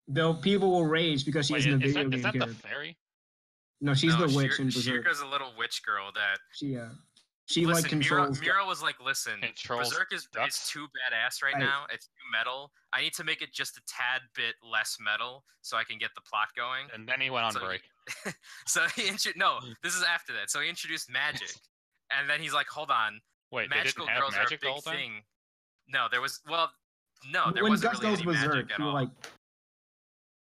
Though people will rage because she Wait, isn't a is video that game the character. fairy? No, she's No, the witch in Berserk. Shirka's a little witch girl that. She like Listen, controls. Mira was like, listen, Controls Berserk is ducks? too badass right Right. now. It's too metal. I need to make it just a tad bit less metal so I can get the plot going. And then he went on So he- break. So no, this is after that. So he introduced magic, and then he's like, hold on, Wait, they magical didn't have girls are a magic the big whole time? thing. No, there was no, there when wasn't Guts really goes any magic berserk, at she all. like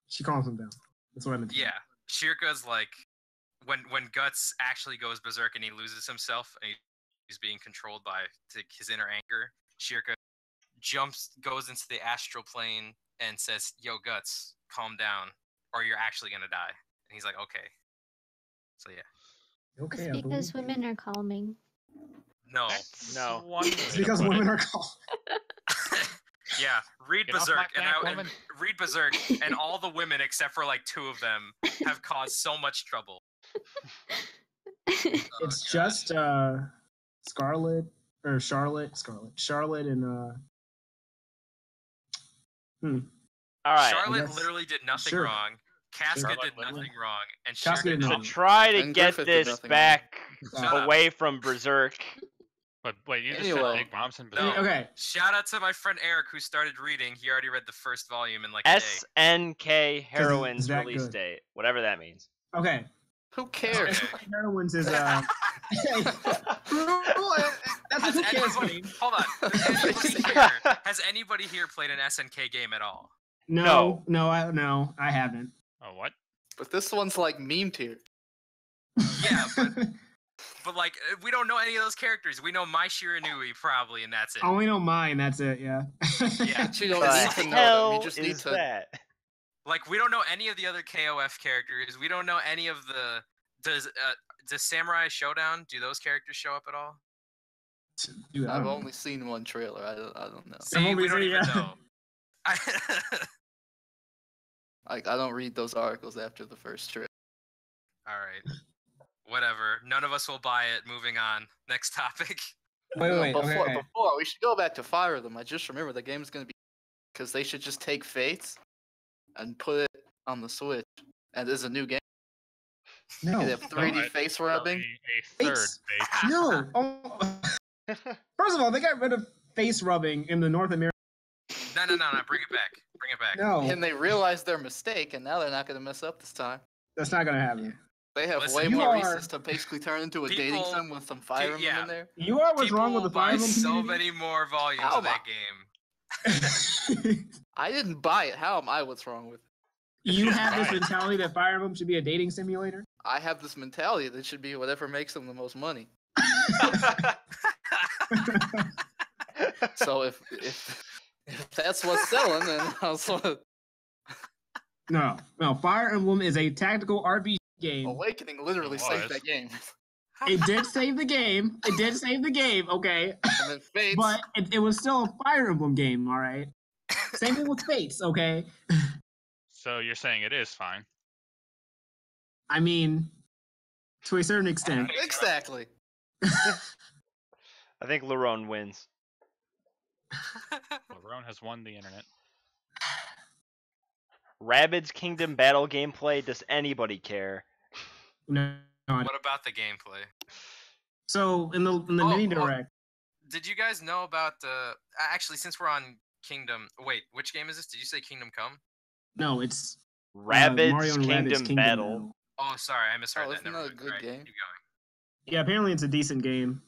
she calms him down. That's what I meant. to say. Yeah, Shirka's like when Guts actually goes berserk and he loses himself and he's being controlled by his inner anger. Shirka goes into the astral plane and says, "Yo, Guts, calm down, or you're actually gonna die." And he's like, "Okay." So yeah, Okay. It's I because believe. women are calming. no, No. One way It's to because put it. women are called. yeah. Read Get off Berserk, my back, woman. read Berserk, and all the women except for like 2 of them have caused so much trouble. It's just Charlotte and All right. Charlotte guess- literally did nothing sure. wrong. Casca Charlotte did literally- nothing wrong, and Casca Shirka did did To nothing. nothing. try to And get Griffith did this nothing back Shut up. away from Berserk. But wait, you just Anyway. said Big Bombs and No. Berserk. Okay. Shout out to my friend Eric who started reading. He already read the first volume in like a day. SNK Heroines that release good. date, whatever that means. Okay. Who cares? Okay. Heroines is That's a Has who cares anybody, game. hold on. Has anybody here played an SNK game at all? No, I haven't. Oh, what? But this one's like meme tier. Yeah, but like we don't know any of those characters. We know Mai Shiranui probably, and that's it. I only know mine. That's it. Yeah. Yeah. But you don't The need to know them. hell You just need is to. that? Like we don't know any of the other KOF characters. We don't know any of the. Does Samurai Showdown? Do those characters show up at all? Dude, I I've don't know. only seen one trailer. I don't know. See, we don't even know. Like I don't read those articles after the first trailer. All right. Whatever. None of us will buy it. Moving on. Next topic. Wait. Before we should go back to Fire Them. I just remember the game's gonna be because they should just take Fates and put it on the Switch, and there's a new game. No. They have 3D Alright. face rubbing. A third Face. face. No. Oh. First of all, they got rid of face rubbing in the North America. No. Bring it back. Bring it back. No, And they realized their mistake, and now they're not gonna mess up this time. that's not gonna happen. They have Listen, way you more are- reasons to basically turn into a dating People- sim with some Fire Emblem yeah. in there. You are what's wrong with the People buy Fire Emblem so community? many more volumes How of that game. I didn't buy it. How am I what's wrong with it? You have this Right. mentality that Fire Emblem should be a dating simulator. I have this mentality that should be whatever makes them the most money. So if that's what's selling, then I'll sort of No, Fire Emblem is a tactical RPG game. Awakening literally It saved was. that game. It did save the game. It did save the game. Okay, And then Fates, but it was still a Fire Emblem game. All right. Same thing with Fates. Okay. So you're saying it is fine? I mean, to a certain extent. exactly. I think Laron wins. LeBron has won the internet. Rabbids Kingdom battle gameplay. Does anybody care? No. What about the gameplay? So in the Oh, mini oh. direct, Did you guys know about the? Actually, since we're on Kingdom, wait, which game is this? Did you say Kingdom Come? no, it's Rabbids Mario and Kingdom, Rabbids Kingdom battle. Oh, sorry, I misheard Oh, that. isn't Never that a mind. good Alright, game? Keep going. Yeah, apparently it's a decent game.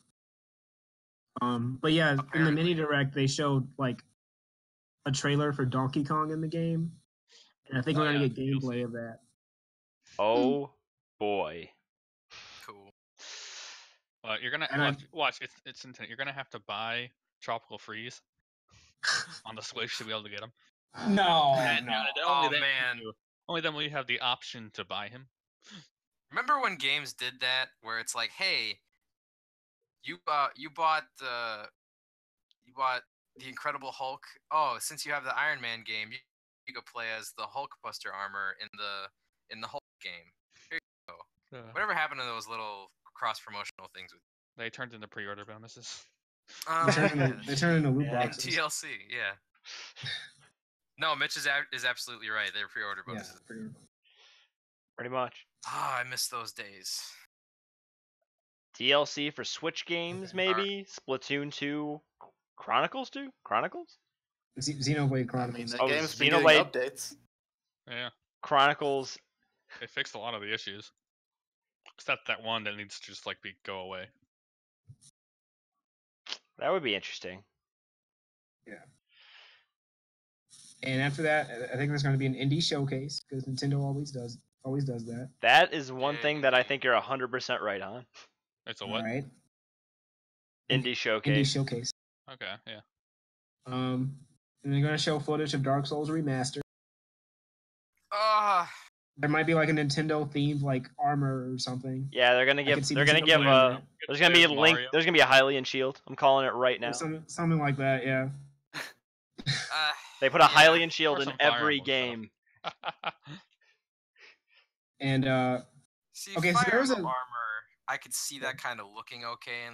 But yeah, in the Apparently. mini direct they showed like a trailer for Donkey Kong in the game, and I think Oh, we're gonna yeah, get gameplay of that. Oh boy. Cool. Well, you're gonna And I- watch. It's intent. You're gonna have to buy Tropical Freeze on the Switch to be able to get him. No, And Oh, only then man. only then will you have the option to buy him. Remember when games did that, where it's like, hey, you bought the Incredible Hulk. Oh, since you have the Iron Man game, you could play as the Hulkbuster armor in the Hulk game. Whatever happened to those little cross promotional things with They turned into pre-order bonuses. they turn into loot Yeah. boxes. TLC? Yeah. No, Mitch is absolutely right. They're pre-order Yeah, bonuses. Pretty much. Ah, I miss those days. DLC for Switch games, maybe? Splatoon 2 Chronicles 2? Chronicles? Xenoblade I mean, Chronicles. that Oh, game's been Xenoblade- getting updates. Yeah, Chronicles. they fixed a lot of the issues, except that one that needs to just like go away. That would be interesting. And after that, I think there's going to be an indie showcase because Nintendo always does that. That is one Yeah, thing that I indeed. think you're 100% right on. It's a what? All right, Indie indie showcase. showcase. Okay, yeah. And they're going to show footage of Dark Souls Remastered. Ah, There might be like a Nintendo themed like armor or something. Yeah, they're gonna I can give. see They're gonna Nintendo give. wearing that. There's gonna be a link. Mario. There's gonna be a Hylian shield. I'm calling it right now. Or something like that. Yeah. They put a yeah. Hylian shield Or in some Fire every Emblem stuff. game. And See, Okay, so Fire there's Emblem a- armor. I could see that kind of looking okay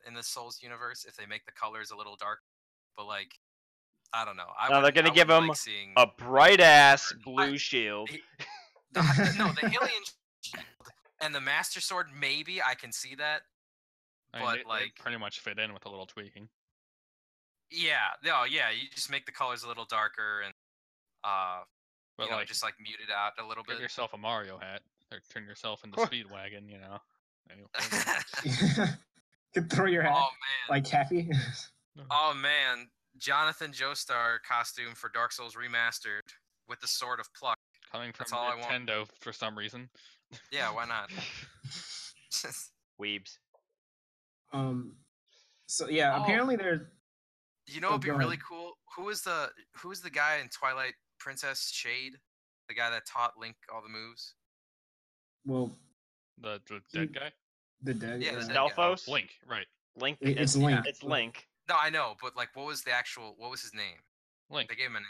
in the Souls universe if they make the colors a little dark. But like, I don't know. No, they're gonna give him like seeing A bright ass blue shield. the Hylian shield and the Master Sword. Maybe I can see that. I mean, But, they like- pretty much fit in with a little tweaking. Yeah, no, yeah. You just make the colors a little darker and But you know, like, just like mute it out a little give bit. yourself a Mario hat or turn yourself into Huh. Speedwagon. You know. Anyway. Could throw your hat Oh man. like Cappy. Oh man. Jonathan Joestar costume for Dark Souls Remastered with the Sword of Pluck. Coming from That's all I want. Nintendo for some reason. Yeah, why not? Weebs. So yeah, Oh. apparently there's. You know, Oh, it'd be go really ahead. cool. Who is the guy in Twilight Princess Shade? The guy that taught Link all the moves. Well, The dead guy? the dead. Yeah, the dead Stelfos? Link, right. Link. It's Link. It's Link. No, I know, but like, what was his name? Link. They gave him a name.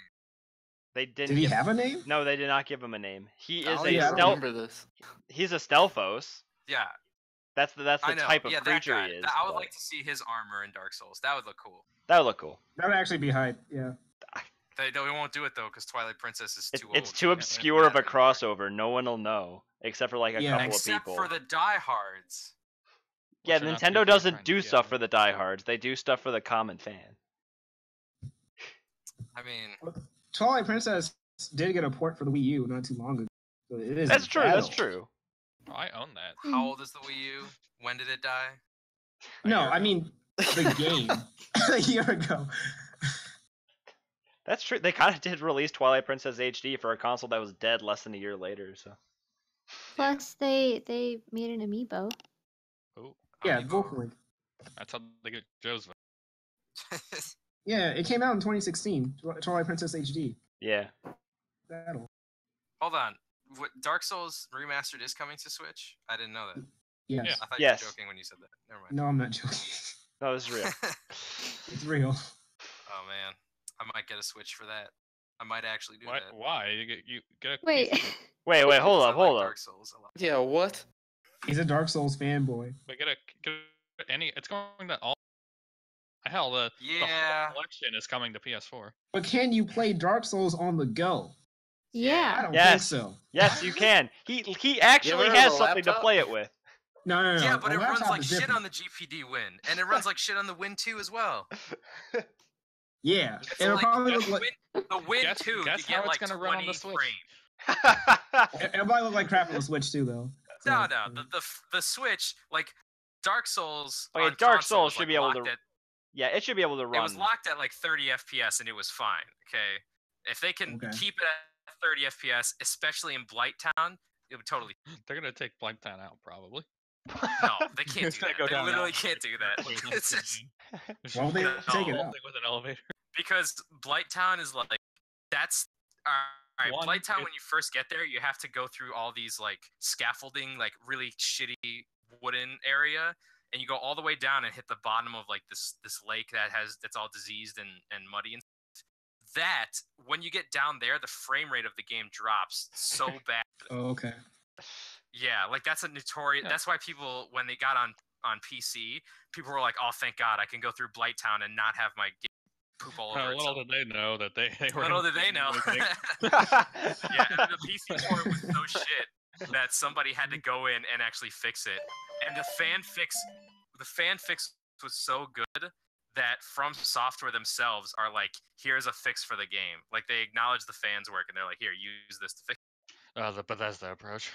They didn't. Did he give- have a name? No, they did not give him a name. He is Oh, a yeah, I stealth. remember this. He's a Stelfos. Yeah, That's the I know. type of Yeah, that creature guy. he is. I would but like to see his armor in Dark Souls. That would look cool. that would look cool. That would actually be hype. Yeah. They won't do it though, because Twilight Princess is too old. It's too to obscure of a have anymore. crossover. No one will know except for like a Yeah. couple Except of people. for the diehards. Yeah, Which are not Nintendo super doesn't friends, do yeah. stuff for the diehards. They do stuff for the common fan. I mean, Twilight Princess did get a port for the Wii U not too long ago. So it is That's true. that That's old. true. Oh, I own that. how old is the Wii U? When did it die? No, year I ago. mean the game a year ago. That's true. They kind of did release Twilight Princess HD for a console that was dead less than a year later. So Plus, they made an amiibo. Oh, Yeah, Amiibo. vocally. that's how they get Joe's vote. Yeah, it came out in 2016. Twilight Princess HD. yeah, That'll. Hold on. Dark Souls Remastered is coming to Switch? I didn't know that. Yes. Yeah. I thought Yes. you were joking when you said that. Never mind. No, I'm not joking. no, this is real. It's real. Oh man, I might get a Switch for that. I might actually do Why? that. Why? You get a Wait. PC. Wait, Because hold I up, hold like up. Dark Souls a lot. Yeah, what? He's a Dark Souls fanboy. But get any. It's going to all. Hell, the Yeah. whole collection is coming to PS4. But can you play Dark Souls on the go? I Yeah. don't think Yes. so. Yes, you can. He actually ever has have a something to laptop? play it with. No. Yeah, but A it runs laptop like is shit different. on the GPD Win, and it runs like shit on the Win 2 as well. Yeah, It's it'll like probably the look like The Win Guess- 2, guess you get how it's like gonna run on 20 the Switch. frames. it'll probably look like crap on the Switch too, though. No, So, no, the Switch, like Dark Souls. Okay, on Dark console Souls was, should like, be able locked to At, yeah, it should be able to it run. was locked at like 30 FPS, and it was fine. Okay, if they can Okay. keep it at 30 FPS, especially in Blighttown, it would totally. They're gonna take Blighttown out probably. No, they can't It's do gonna that. go They down literally now. can't do that. It's just, Why would they No. take it Whole out? thing with an elevator. because Blighttown is like that's all right. One, Blighttown, it- when you first get there, you have to go through all these like scaffolding, like really shitty wooden area, and you go all the way down and hit the bottom of like this lake that's all diseased and muddy and that. When you get down there, the frame rate of the game drops so bad. Oh, okay. Yeah, like that's a notorious. Yeah. That's why people, when they got on PC, people were like, "Oh, thank God, I can go through Blighttown and not have my game poop all over Little itself." did they know that they were. Little gonna did they do know. anything. Yeah, and the PC port was so shit that somebody had to go in and actually fix it. And the fan fix was so good that From Software themselves are like, "Here's a fix for the game." Like they acknowledge the fans' work and they're like, "Here, use this to fix." The Bethesda approach.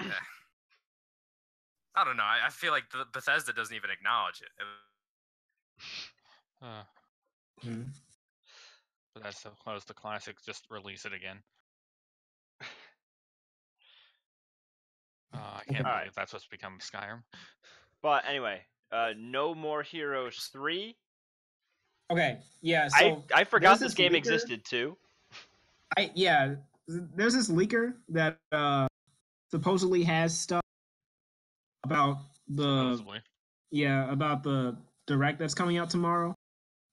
I don't know. I feel like the Bethesda doesn't even acknowledge it. Hmm. Bethesda close the classic. Just release it again. I can't Alright. believe that's what's become Skyrim. But anyway, No More Heroes 3. Okay. Yeah. So I forgot there's this this game leaker- existed too. there's this leaker that supposedly has stuff about the Supposedly. about the direct that's coming out tomorrow.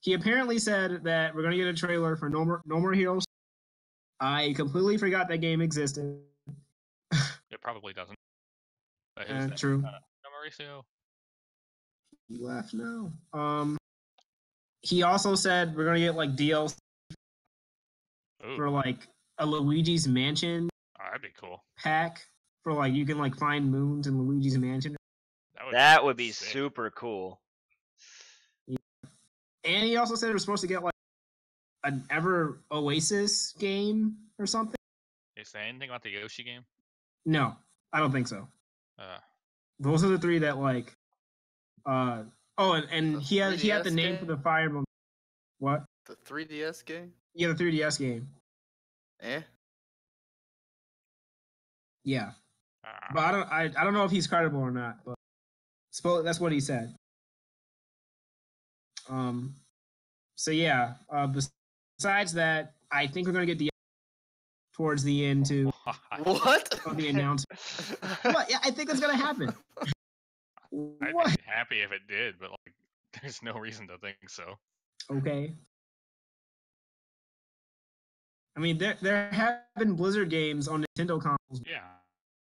He apparently said that we're gonna get a trailer for No More Heroes. I completely forgot that game existed. It probably doesn't. But who's that? True. No, Mauricio. He left now. He also said we're gonna get like DLC Ooh, for like a Luigi's Mansion that'd be cool. pack for like you can like find moons in Luigi's Mansion. That would be sick. super cool. And he also said we're supposed to get like an Ever Oasis game or something. Is there anything about the Yoshi game? No, I don't think so. Those are the three that like. And The he had the 3DS name for game? the Fire Emblem. What? The 3DS game? Yeah, the 3DS game. Eh? Yeah, Ah, but I don't know if he's credible or not. But that's what he said. So yeah. Besides that, I think we're gonna get the towards the end too What? of the announcement. What? Yeah, I think that's gonna happen. I'd What? be happy if it did, but like, there's no reason to think so. Okay. I mean, there have been Blizzard games on Nintendo consoles. Yeah,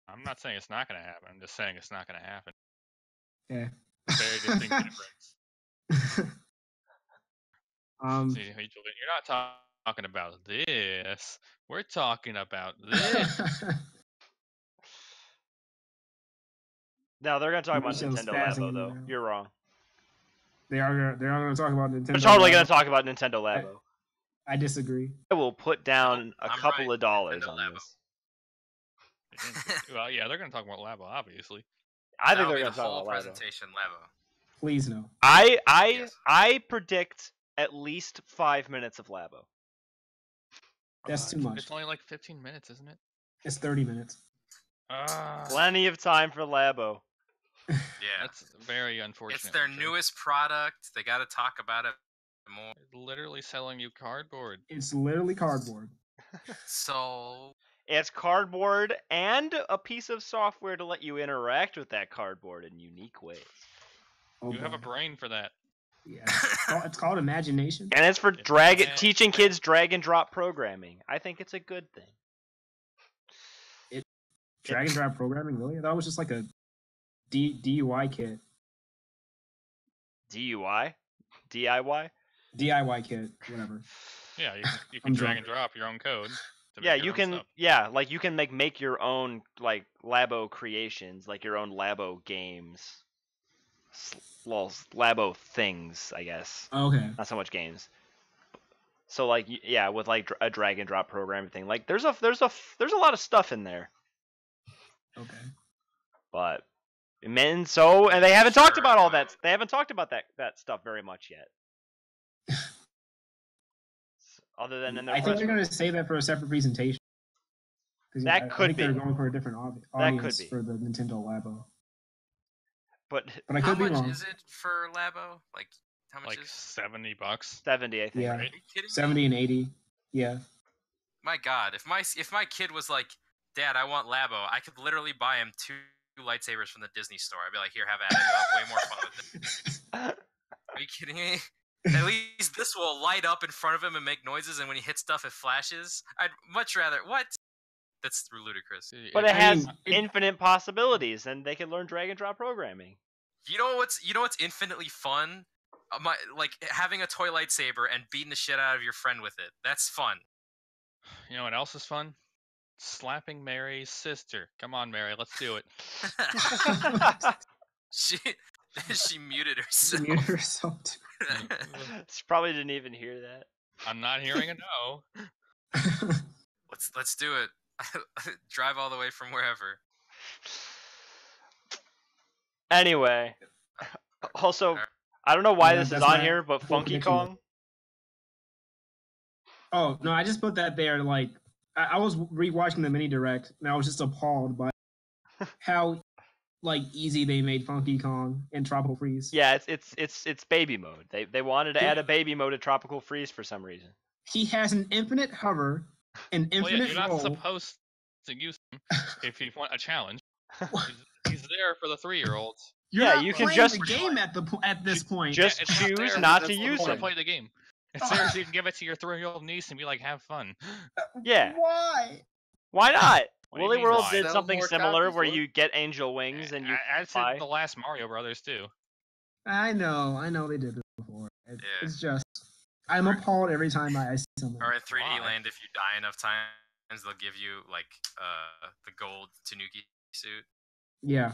I'm not saying it's not gonna happen. I'm just saying it's not gonna happen. Okay. Very distinct difference. See, hey, Julian, you're not talking about this. We're talking about this. No, they're gonna talk about Michelle's Nintendo spazzing Labo though. now. You're wrong. They are going to talk about Nintendo. They're totally gonna Labo. talk about Nintendo Labo. I disagree. I will put down a I'm couple right, of dollars Nintendo on Labo. this. Well, yeah, they're gonna talk about Labo, obviously. I think That'll they're be gonna the talk whole about Labo. presentation Labo. Please no. Yes. I predict at least 5 minutes of Labo. That's too much. It's only like 15 minutes, isn't it? It's 30 minutes. Plenty of time for Labo. Yeah. That's very unfortunate. It's their Richard. newest product. They got to talk about it more. They're literally selling you cardboard. It's literally cardboard. So It's cardboard and a piece of software to let you interact with that cardboard in unique ways. Oh, You have a boy. brain for that. Yeah. It's called imagination. And it's for Yeah. teaching kids drag and drop programming. I think it's a good thing. Drag and drop programming, really? I thought it was just like a DUI kit. DUI? DIY? DIY kit, whatever. Yeah, you I'm can drag drunk. and drop your own code. to Yeah, make your you own can. stuff. Yeah, like you can make your own like Labo creations, like your own Labo games. Labo things, I guess. Okay. Not so much games. So like yeah, with like a drag and drop program thing. Like there's a lot of stuff in there. Okay. But and they haven't talked about all that. They haven't talked about that stuff very much yet. Other than in their I think press they're going to save that for a separate presentation. 'Cause That I could think they're be. going for a different That could audience be. for the Nintendo Labo. But But I how could be much wrong. is it for Labo? Like how much Like is? $70. 70, I think. Yeah. Are Right? you kidding me? 70 and 80. Yeah. My God, if my kid was like, Dad, I want Labo, I could literally buy him 2 lightsabers from the Disney store. I'd be like, here, have at it. You'll have way more fun with it. Are you kidding me? At least this will light up in front of him and make noises, and when he hits stuff, it flashes. I'd much rather what? That's ludicrous. But If- it I has mean, it- infinite possibilities, and they can learn drag and drop programming. You know what's infinitely fun? Like having a toy lightsaber and beating the shit out of your friend with it. That's fun. You know what else is fun? Slapping Mary's sister. Come on, Mary, let's do it. she muted herself. Mute herself too. She probably didn't even hear that. I'm not hearing a no. Let's do it. Drive all the way from wherever. Anyway, also, Alright. I don't know why Yeah, this is that's on my here, but full Funky prediction. Kong. Oh, no, I just put that there. Like, I was rewatching the mini direct, and I was just appalled by how, like, easy they made Funky Kong and Tropical Freeze. Yeah, it's baby mode. They wanted to Yeah. add a baby mode to Tropical Freeze for some reason. He has an infinite hover, an Well, yeah, infinite you're not roll. supposed to use him if you want a challenge. He's there for the 3-year-olds. You're Yeah, not you can playing just- the game at this point. Just it's not choose there, not that's to the use Want to it. play the game. It's there so you can give it to your 3-year-old niece and be like, have fun. Yeah. Why? Why not? What do you Woolly mean, World why? did Sell something more similar copies, where look. you get angel wings and you As fly. did the last Mario Brothers too. I know they did this before. Yeah. It's just, I'm appalled every time I see something. Or in 3D Why? Land, if you die enough times, they'll give you like the gold Tanuki suit. Yeah.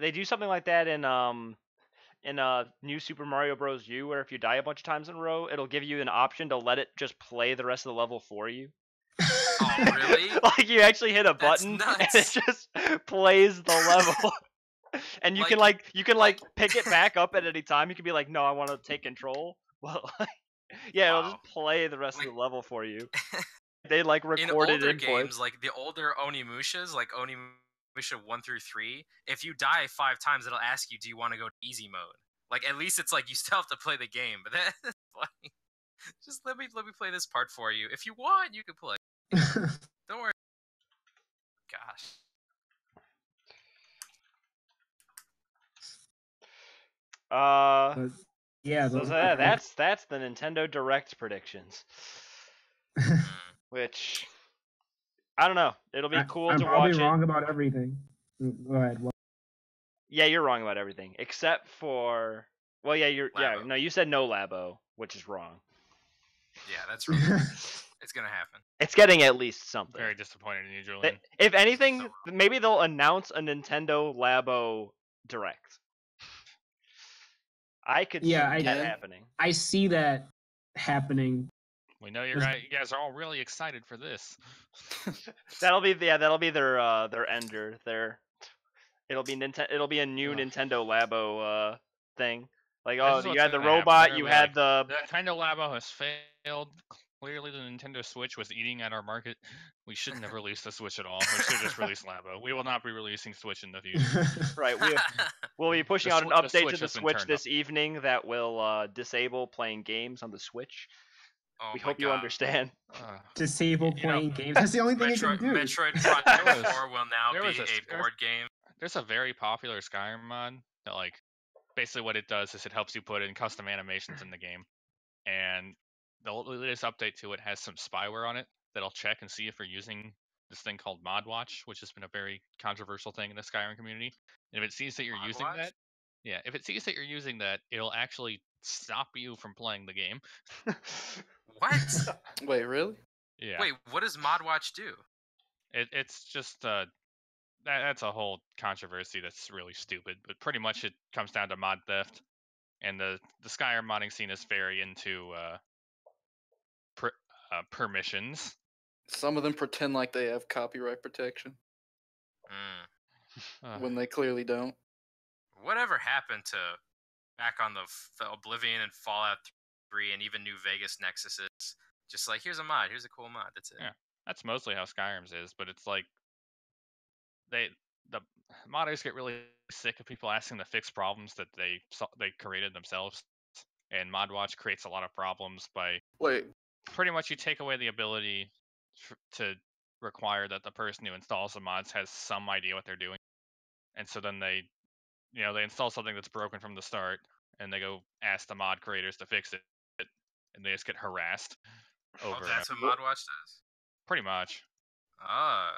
They do something like that in New Super Mario Bros. U, where if you die a bunch of times in a row, it'll give you an option to let it just play the rest of the level for you. Oh, really? Like you actually hit a That's button nuts. and it just plays the level. And you can pick it back up at any time. You can be like, no, I want to take control. Well, yeah, it'll Wow. just play the rest Like- of the level for you. They like In recorded older inputs. games, like the older Onimushas, like Onimusha 1 through 3, if you die 5 times, it'll ask you, do you want to go to easy mode? Like, at least it's like you still have to play the game, but then like, just let me play this part for you. If you want, you can play. Don't worry. Gosh. But, yeah, So those that's the Nintendo Direct predictions. Mm. Which I don't know. It'll be cool I'm to probably watch wrong it. about everything. Go ahead. What? Yeah, you're wrong about everything except for. Well, yeah, Labo. no, you said no Labo, which is wrong. Yeah, that's right. It's gonna happen. It's getting at least something. Very disappointed in you, Julian. If anything, maybe they'll announce a Nintendo Labo Direct. I could see Yeah, that I- happening. I see that happening. We know you guys are all really excited for this. That'll be their ender. It'll be a new Ugh. Nintendo Labo thing. Like, This oh, is you what's had the gonna happen. robot, They're you gonna had be the. The Nintendo Labo has failed. Clearly, the Nintendo Switch was eating at our market. We shouldn't have released the Switch at all. We should have just released Labo. We will not be releasing Switch in the future. Right, we'll be pushing The out an Swi- the update Switch to the has been Switch turned this evening that will disable playing games on the Switch. Oh We my hope you God. understand. Disable You know, playing games. That's the only thing Metroid, it can do. Metroid Prime There was- 4 will now there be was a a scarf- board game. There's a very popular Skyrim mod that, like, basically what it does is it helps you put in custom animations in the game. And the latest update to it has some spyware on it that'll check and see if you're using this thing called ModWatch, which has been a very controversial thing in the Skyrim community. And if it sees that you're using ModWatch? that, yeah, if it sees that you're using that, it'll actually stop you from playing the game. What? Wait, really? Yeah. Wait, what does ModWatch do? It's just that's a whole controversy that's really stupid. But pretty much it comes down to mod theft, and the Skyrim modding scene is very into permissions. Some of them pretend like they have copyright protection Mm. when they clearly don't. Whatever happened to back on the Oblivion and Fallout 3 and even New Vegas Nexuses? Just like, here's a mod, here's a cool mod. That's it. Yeah. That's mostly how Skyrim's is, but it's like the modders get really sick of people asking to fix problems that they created themselves, and ModWatch creates a lot of problems by Wait, pretty much you take away the ability to require that the person who installs the mods has some idea what they're doing, and so then they install something that's broken from the start, and they go ask the mod creators to fix it, and they just get harassed over. Oh, that's what ModWatch does? Pretty much. Ah.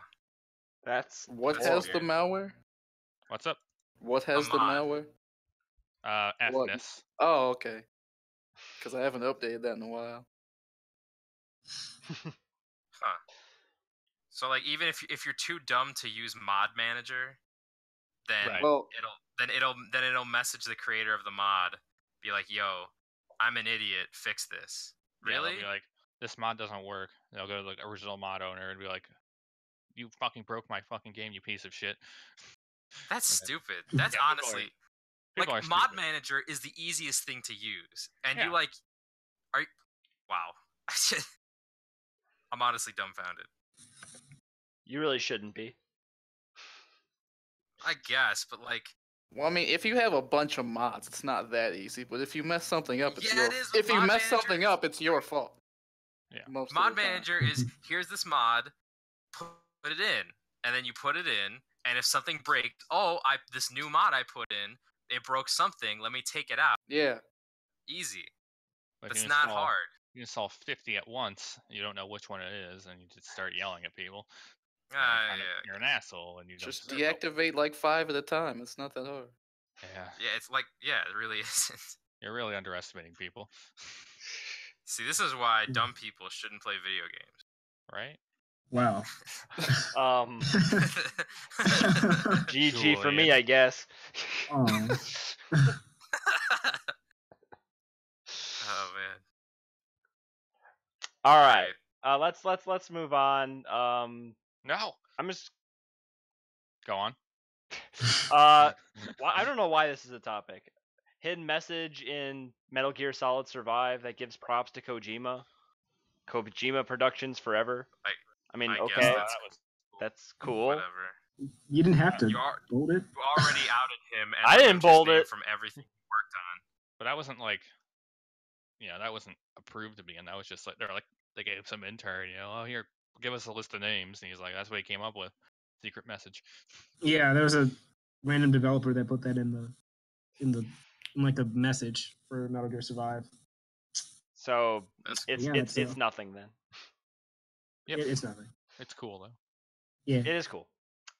That's what That's has weird. the malware? What's up? What has the mod. malware? What? FNIS. Oh, okay. Because I haven't updated that in a while. Huh. So like, even if you're too dumb to use Mod Manager, then Right. Well, it'll message the creator of the mod, be like, "Yo, I'm an idiot. Fix this." Yeah, they'll Really? be like, this mod doesn't work. They'll go to the original mod owner and be like, you fucking broke my fucking game, you piece of shit. That's Okay. stupid. That's Yeah, people are- honestly People are like Mod stupid. Manager is the easiest thing to use, and Yeah. you like, wow. I'm honestly dumbfounded. You really shouldn't be. I guess, but like, well, I mean, if you have a bunch of mods, it's not that easy. But if you mess something up, it's Yeah, your. it is with If you Mod mess Manager. something up, it's your fault. Yeah. Most of Mod the time. Manager is here's this mod, put it in, and then you put it in, and if something breaks, this new mod I put in, it broke something. Let me take it out. Yeah. Easy. But if It's you not install- hard. You install 50 at once, you don't know which one it is, and you just start yelling at people. Yeah. You're an asshole, and you don't Just deserve help. deactivate like 5 at a time. It's not that hard. Yeah, Yeah, it's like, yeah, it really isn't. you're really underestimating people, See, this is why dumb people shouldn't play video games. right? Wow. GG for me, Julian. I guess. Oh. Oh man. All right. Let's move on. No. I'm just Go on. I don't know why this is a topic. Hidden message in Metal Gear Solid Survive that gives props to Kojima. Kojima Productions forever. I mean, I okay, guess that was that's cool. whatever. You didn't have to You are bold it. you already outed him and I didn't removed his bold name it. from everything he worked on. But that wasn't like, that wasn't approved to begin. That was just like they gave some intern, oh here, give us a list of names, and he's like, that's what he came up with. Secret message. Yeah, there was a random developer that put that in like the message for Metal Gear Survive. So That's it's Yeah, it's it's, it's nothing then. Yep. It's nothing. It's cool though. Yeah. It is cool.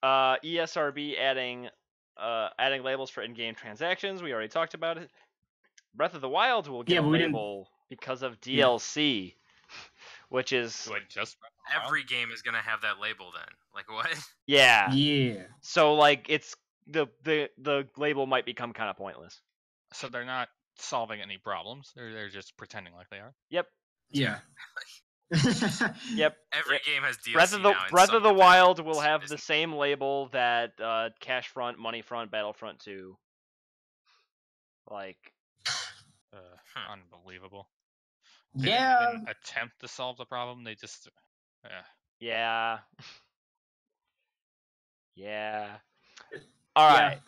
ESRB adding labels for in-game transactions. We already talked about it. Breath of the Wild will get Yeah, a but we didn't- label because of DLC, which is Wait, just every game is gonna have that label then. Like what? yeah. Yeah. So like it's the label might become kind of pointless. So they're not solving any problems. They're just pretending like they are. Yep. Yeah. Yep. Every Yep. game has DLC Breath of the now in Breath some of the capacity. Wild will It's- have it's- the same label that Cash Front, Money Front, Battlefront 2. Like Unbelievable. They didn't Yeah. even attempt to solve the problem. They just, yeah. Yeah. All right.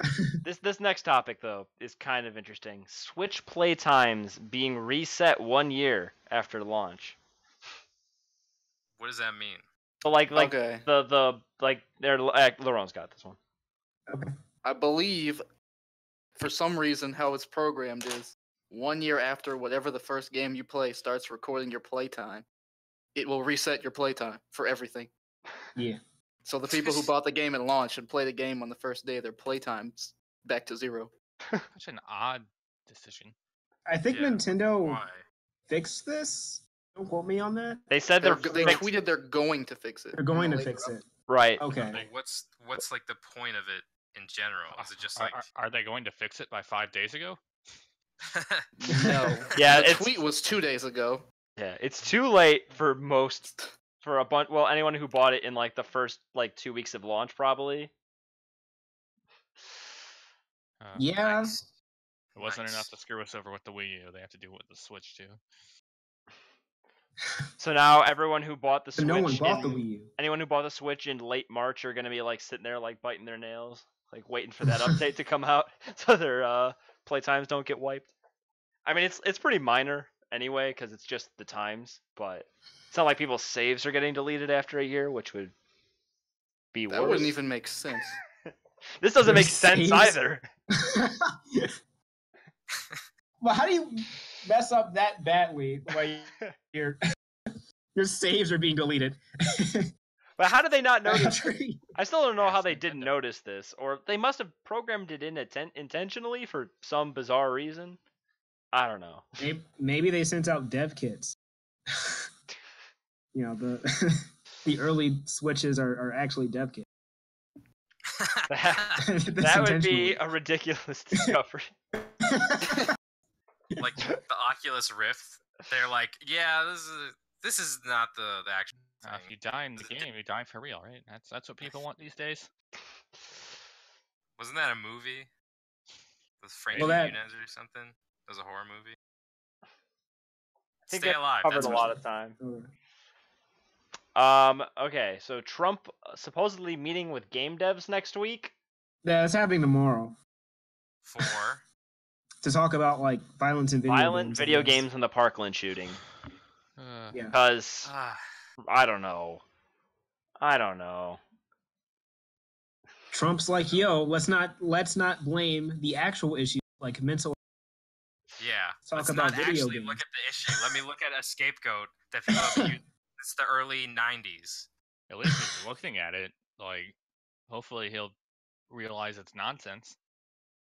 This next topic though is kind of interesting. Switch play times being reset 1 year after launch. What does that mean? So like Okay. the Laurent's got this one. I believe, for some reason, how it's programmed is 1 year after whatever the first game you play starts recording your playtime, it will reset your playtime for everything. Yeah. So the people who bought the game at launch and play the game on the first day, their playtime's back to 0. such an odd decision. I think Yeah, Nintendo Why? fixed this. Don't quote me on that. They said They they're tweeted they're going to fix it. They're going to Later fix up. it. right. Okay. Like, what's like the point of it in general? Is it just Are- like are they going to fix it by 5 days ago? No. Yeah, the it's tweet was 2 days ago. yeah, it's too late for a bunch. Well, anyone who bought it in like the first like 2 weeks of launch probably. Yeah. Nice. It wasn't Nice. enough to screw us over with the Wii U. They have to do it with the Switch too. So now everyone who bought the But Switch, no one bought the in- Wii U. anyone who bought the Switch in late March are gonna be like sitting there like biting their nails, like waiting for that update to come out so their playtimes don't get wiped. I mean, it's pretty minor anyway because it's just the times, but it's not like people's saves are getting deleted after a year, which would be That worse. wouldn't even make sense. This doesn't Their make sense saves- either. Well, how do you mess up that badly while your saves are being deleted? But how did they not notice? After you- I still don't know how Ask they didn't Nintendo. notice this, or they must have programmed it in intentionally for some bizarre reason. I don't know. Maybe they sent out dev kits. The the early switches are actually dev kits. That, That's that would be intentional. a ridiculous discovery. like the Oculus Rift? They're like, yeah, this is not the actual thing. If you die in the game, you die for real, right? That's what people want these days. Wasn't that a movie? With Frankie Well, that- Muniz or something? It was a horror movie. I think Stay that alive. covered That's a what- lot of time. Okay, so Trump supposedly meeting with game devs next week. That's happening tomorrow For to talk about like violence in video Violent games. I video guess. games and the Parkland shooting. Yeah. Because ah, I don't know. Trump's like, yo, let's not blame the actual issue like mental. yeah. Talk Let's about not video actually games. look at the issue. Let me look at a scapegoat that people have used. It's the early '90s. At least he's looking at it. Like, hopefully he'll realize it's nonsense.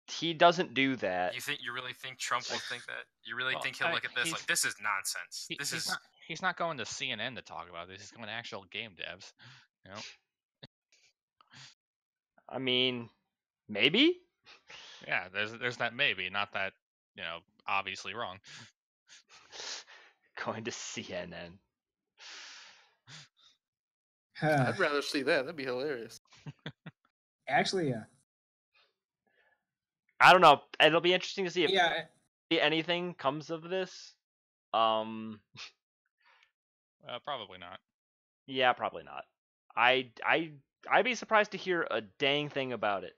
He doesn't do that. You really think Trump will think that? You really Well, think he'll I- look at this he's- like this is nonsense? He- This he's is not, he's not going to CNN to talk about this. He's going to actual game devs. You know? I mean, maybe. Yeah, there's that maybe, not that, obviously wrong. Going to CNN. I'd rather see that. That'd be hilarious. Actually, yeah. I don't know. It'll be interesting to see if Yeah, anything comes of this. Probably not. Yeah, probably not. I'd be surprised to hear a dang thing about it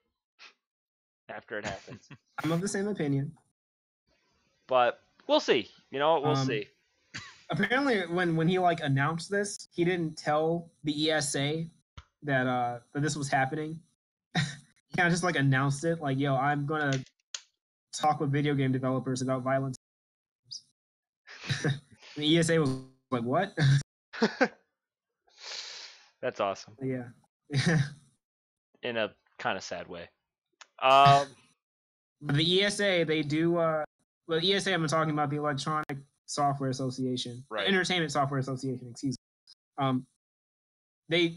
after it happens. I'm of the same opinion. But we'll see. You know what? We'll Um, see. Apparently, when he like announced this, he didn't tell the ESA that this was happening. He kind of just like announced it, like, "Yo, I'm gonna talk with video game developers about violence." The ESA was like, "What?" That's awesome. Yeah. In a kind of sad way. But the ESA, they do. Well, the ESA, I'm talking about the Electronic Software Association, Right. Entertainment Software Association. Excuse me. They,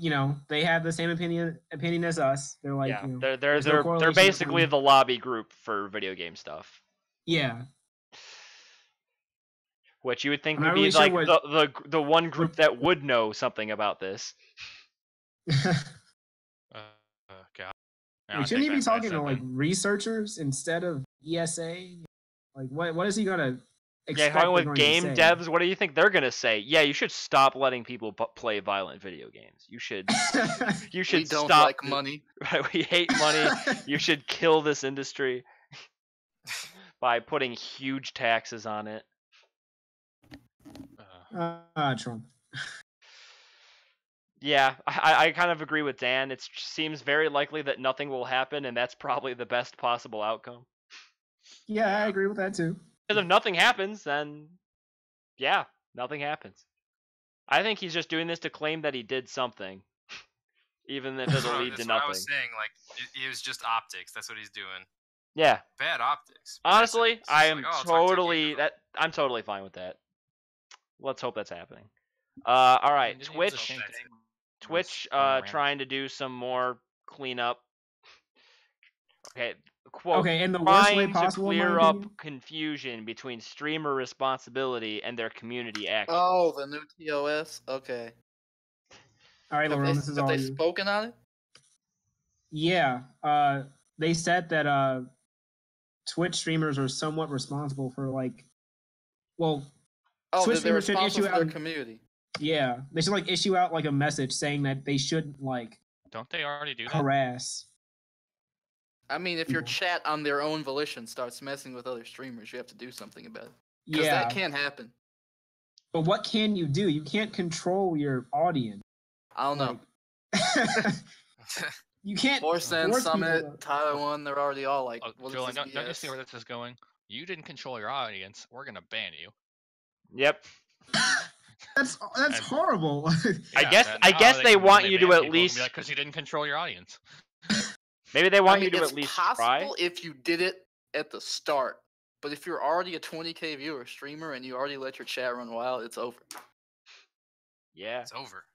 they have the same opinion as us. They're like, Yeah, you know, they're there's no they're correlation basically between- the lobby group for video game stuff, Yeah. which you would think I'm would not be really sure like the one group that would know something about this. God. Wait, shouldn't he be talking to like researchers instead of ESA? Like, what is he gonna Yeah, expect? talking they're with going to game say? devs, what do you think they're gonna say? Yeah, you should stop letting people play violent video games. You should We don't stop. like money. Right, we hate money. You should kill this industry by putting huge taxes on it. Trump. Yeah, I kind of agree with Dan. It seems very likely that nothing will happen, and that's probably the best possible outcome. Yeah, I agree with that too. Because if nothing happens, then yeah, nothing happens. I think he's just doing this to claim that he did something, even if it'll lead That's to what I nothing. was saying. Like, it was just optics. That's what he's doing. Yeah, Bad optics. but that's it. honestly, It's just I am like, oh, it's our totally game I'm totally fine with that. Let's hope that's happening. All right, Didn't he Twitch. just That's it. Twitch random. trying to do some more cleanup. Okay, quote, Okay, in the worst way trying possible, to in my clear up opinion. confusion between streamer responsibility and their community action. Oh, the new TOS. Okay. All right, Have Laron, they, this is have all they you. spoken on it? Yeah, they said that Twitch streamers are somewhat responsible for well, Oh, Twitch they're streamers should responsible issue for their out. community. Yeah, they should issue out a message saying that they shouldn't Don't they already do that? harass. I mean, if your People. chat on their own volition starts messing with other streamers, you have to do something about it. Because Yeah, that can happen. but what can you do? You can't control your audience. I don't know. You can't Force End, force Summit, people to- Taiwan, they're already all like, Oh, what is Julian, this don't you see BS? where this is going? You didn't control your audience. We're gonna ban you. Yep. That's And- horrible. I Yeah, guess- then I now guess they can- when want they you to ban at people, it'll be least- like, because you didn't control your audience. Maybe they want I mean, you to it's at least possible try. if you did it at the start. But if you're already a 20K viewer streamer and you already let your chat run wild, it's over. Yeah. It's over.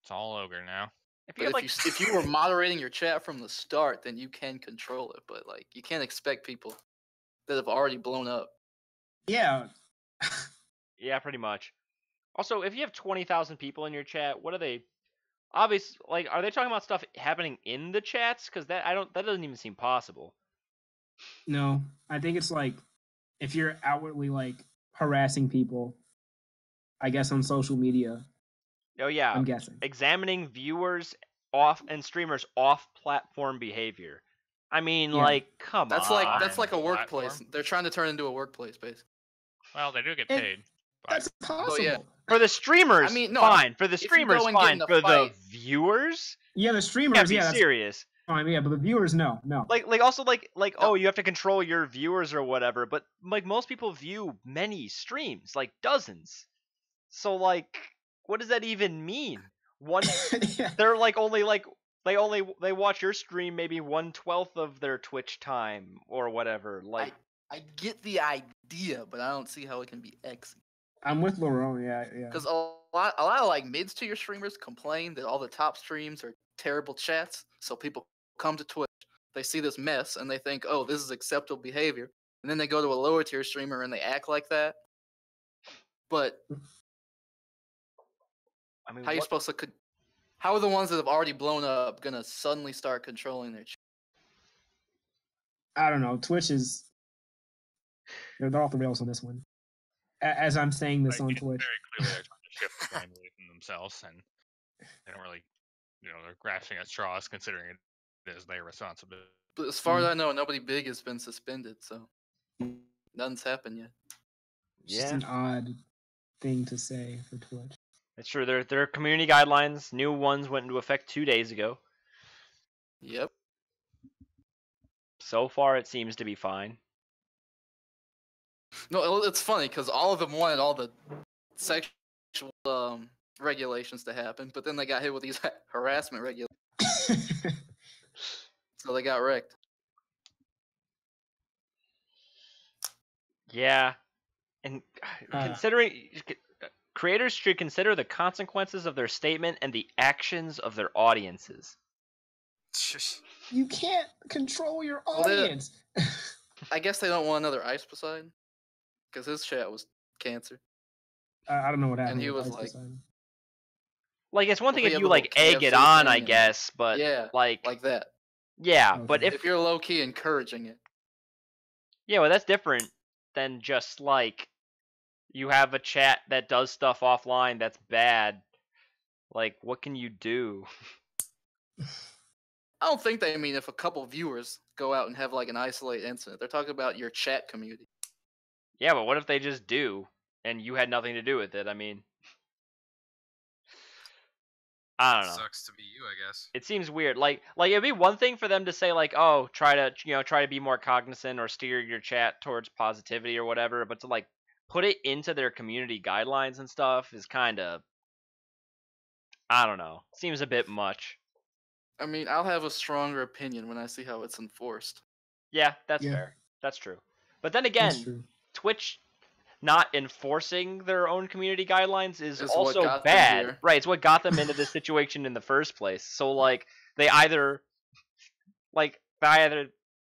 It's all ogre now. If you But had, if you were moderating your chat from the start, then you can control it. But you can't expect people that have already blown up. Yeah. yeah, pretty much. Also, if you have 20,000 people in your chat, what are they? Obviously, are they talking about stuff happening in the chats? Because that doesn't even seem possible. No, I think it's if you're outwardly harassing people, I guess on social media. Oh yeah, I'm guessing. examining viewers off and streamers off-platform behavior. I mean, Yeah. come That's on. that's like a Platform. workplace. They're trying to turn it into a workplace, basically. Well, they do get It- paid. but- That's possible. yeah. For the streamers, I mean, no, fine. For the you streamers, go and get fine. in a For the fight- viewers, Yeah, the you streamers. can't be Yeah, that's serious. fine. Yeah, but the viewers, no. Also oh, you have to control your viewers or whatever. But most people view many streams, dozens. So what does that even mean? One, Yeah. they're they watch your stream maybe 1/12 of their Twitch time or whatever. I get the idea, but I don't see how it can be X. I'm with Laurent. Yeah. Because a lot of mid-tier streamers complain that all the top streams are terrible chats. So people come to Twitch, they see this mess, and they think, oh, this is acceptable behavior. And then they go to a lower tier streamer and they act like that. But I mean, how are you what- supposed to How are the ones that have already blown up gonna suddenly start controlling their? I don't know. Twitch is they're off the rails on this one. As I'm saying this Like, on it's Twitch. very clearly they're trying to shift the blame away from themselves, and they don't really, they're grasping at straws considering it is their responsibility. But as far as I know, nobody big has been suspended, so nothing's happened yet. It's just an odd thing to say for Twitch. It's true. Their community guidelines, new ones went into effect 2 days ago. Yep. So far, it seems to be fine. No, it's funny because all of them wanted all the sexual regulations to happen, but then they got hit with these harassment regulations, so they got wrecked. Yeah, and considering creators should consider the consequences of their statement and the actions of their audiences. You can't control your Well, they- audience. I guess they don't want another Ice Poseidon because his chat was cancer. I don't know what happened. he with was Ice like- Poseidon. Like, it's one Well, thing they if have you the like whole egg it KFC on, I thing and- guess, but Yeah, like that. yeah, Okay. but If you're low key encouraging it, yeah, well, that's different than just like you have a chat that does stuff offline that's bad. Like, what can you do? I don't think they mean if a couple viewers go out and have like an isolated incident. They're talking about your chat community. Yeah, but what if they just do and you had nothing to do with it? I mean, I don't know. Sucks to be you, I guess. It seems weird. Like it'd be one thing for them to say like, "Oh, try to be more cognizant or steer your chat towards positivity or whatever," but to like put it into their community guidelines and stuff is kind of, I don't know. Seems a bit much. I mean, I'll have a stronger opinion when I see how it's enforced. Yeah, that's Yeah. fair. That's true. But then That's again, true. Twitch not enforcing their own community guidelines is Is what also got them bad. here. Right, it's what got them into this situation in the first place. So like they either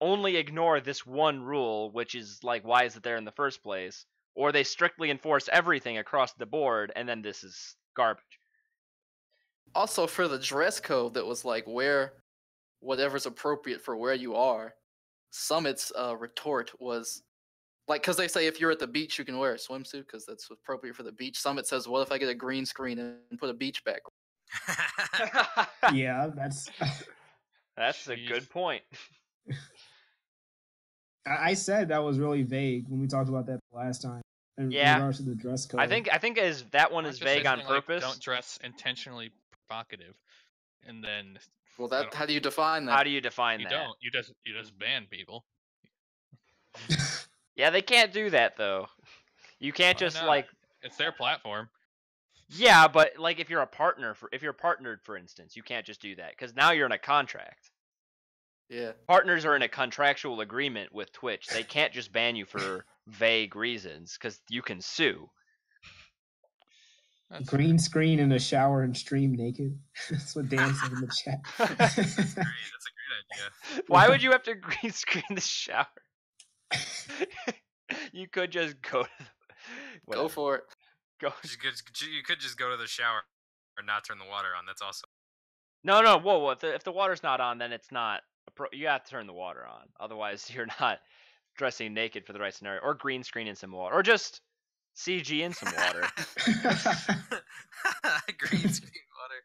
only ignore this one rule, which is like, why is it there in the first place, or they strictly enforce everything across the board, and then this is garbage. Also, for the dress code that was like wear whatever's appropriate for where you are, Summit's retort was like, because they say if you're at the beach, you can wear a swimsuit because that's appropriate for the beach. Summit says, what if I get a green screen and put a beach background? Yeah, that's. That's a Jeez. good point. I said that was really vague when we talked about that last time. In Yeah. regards to the dress code. I think as that one Why is don't you say vague on something like, purpose. don't dress intentionally provocative, and then Well, I that don't- how do you define that? How do you define you that? don't. You just ban people. Yeah, they can't do that though. You can't Why just not? like, It's their platform. yeah, but like if you're partnered, for instance, you can't just do that because now you're in a contract. Yeah. Partners are in a contractual agreement with Twitch. They can't just ban you for vague reasons because you can sue. That's Green screen in the shower and stream naked. That's what Dan said in the chat. Great, that's a great idea. Why would you have to green screen the shower? You could just go to Go for it. go. You could just go to the shower or not turn the water on. That's also No, whoa. If the water's not on, then it's not. You have to turn the water on. Otherwise, you're not dressing naked for the right scenario. Or green screen in some water. Or just CG in some water. green screen water.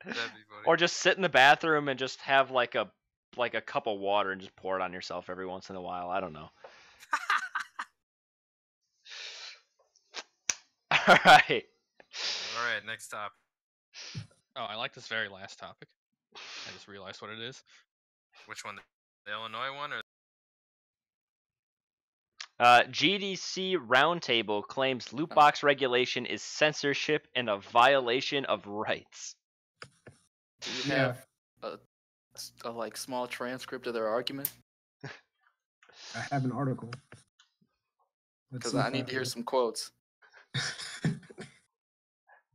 That'd be funny. Or just sit in the bathroom and just have like a cup of water and just pour it on yourself every once in a while. I don't know. All right. All right, next topic. Oh, I like this very last topic. I just realized what it is. Which one? The Illinois one or GDC Roundtable claims loot box regulation is censorship and a violation of rights. Do you Yeah. have a like small transcript of their argument? I have an article. Let's Because see if I need to hear can- some quotes.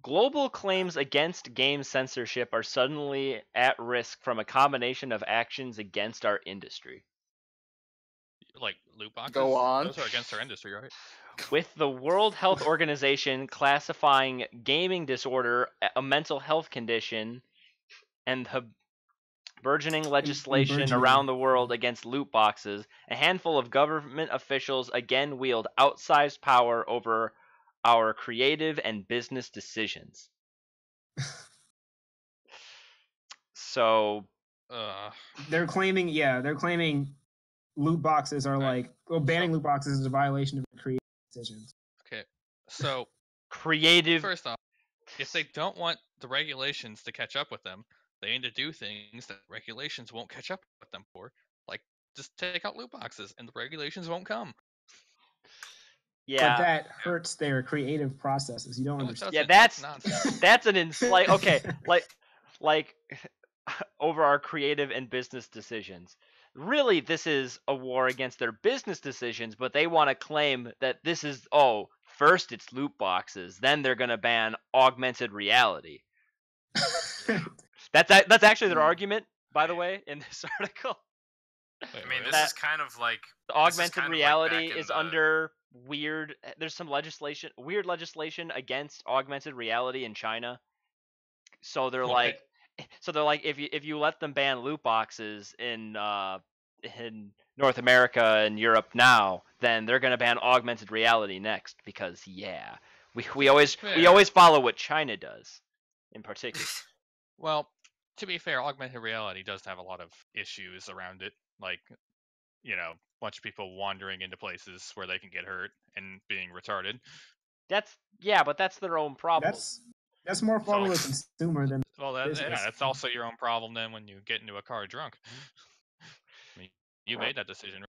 Global claims against game censorship are suddenly at risk from a combination of actions against our industry. Like loot boxes. Go on. Those are against our industry, right? With the World Health Organization classifying gaming disorder a mental health condition and the burgeoning legislation burgeoning. around the world against loot boxes, a handful of government officials again wield outsized power over our creative and business decisions. So, They're claiming loot boxes are Right. banning loot boxes is a violation of creative decisions. Okay, so creative. first off, if they don't want the regulations to catch up with them, they need to do things that regulations won't catch up with them for. Like, just take out loot boxes, and the regulations won't come. Yeah. But that hurts their creative processes. You don't No, it understand. Yeah, doesn't. that's nonsense. that's an insight. Okay, like over our creative and business decisions. Really, this is a war against their business decisions, but they want to claim that this is first it's loot boxes, then they're gonna ban augmented reality. That's actually their argument, by the way, in this article. Wait, I mean, what? this is kind of like The This is augmented kind of like reality back in is the- under there's some weird legislation against augmented reality in China. So they're What? like if you let them ban loot boxes in North America and Europe now, then they're going to ban augmented reality next because we always Fair. follow what China does in particular. Well, to be fair, augmented reality does have a lot of issues around it, like, a bunch of people wandering into places where they can get hurt and being retarded. But that's their own problem. That's more fault of the consumer than Well, business. that's also your own problem then when you get into a car drunk. I mean, you made that decision.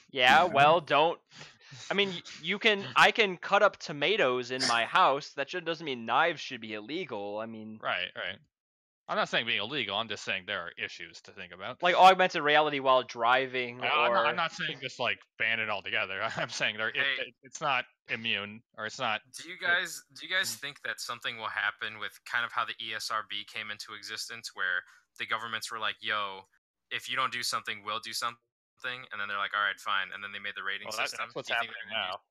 Yeah, Yeah. well, don't. I mean, I can cut up tomatoes in my house. That doesn't mean knives should be illegal. I mean, Right. I'm not saying being illegal. I'm just saying there are issues to think about. like augmented reality while driving, I'm not saying just like ban it altogether. I'm saying Hey. it's not immune, or it's not. Do you guys think that something will happen with kind of how the E ESRB came into existence, where the governments were like, "Yo, if you don't do something, we'll do something," and then they're like, "All right, fine," and then they made the rating Well, system. that's what's Do you think happening they're gonna now.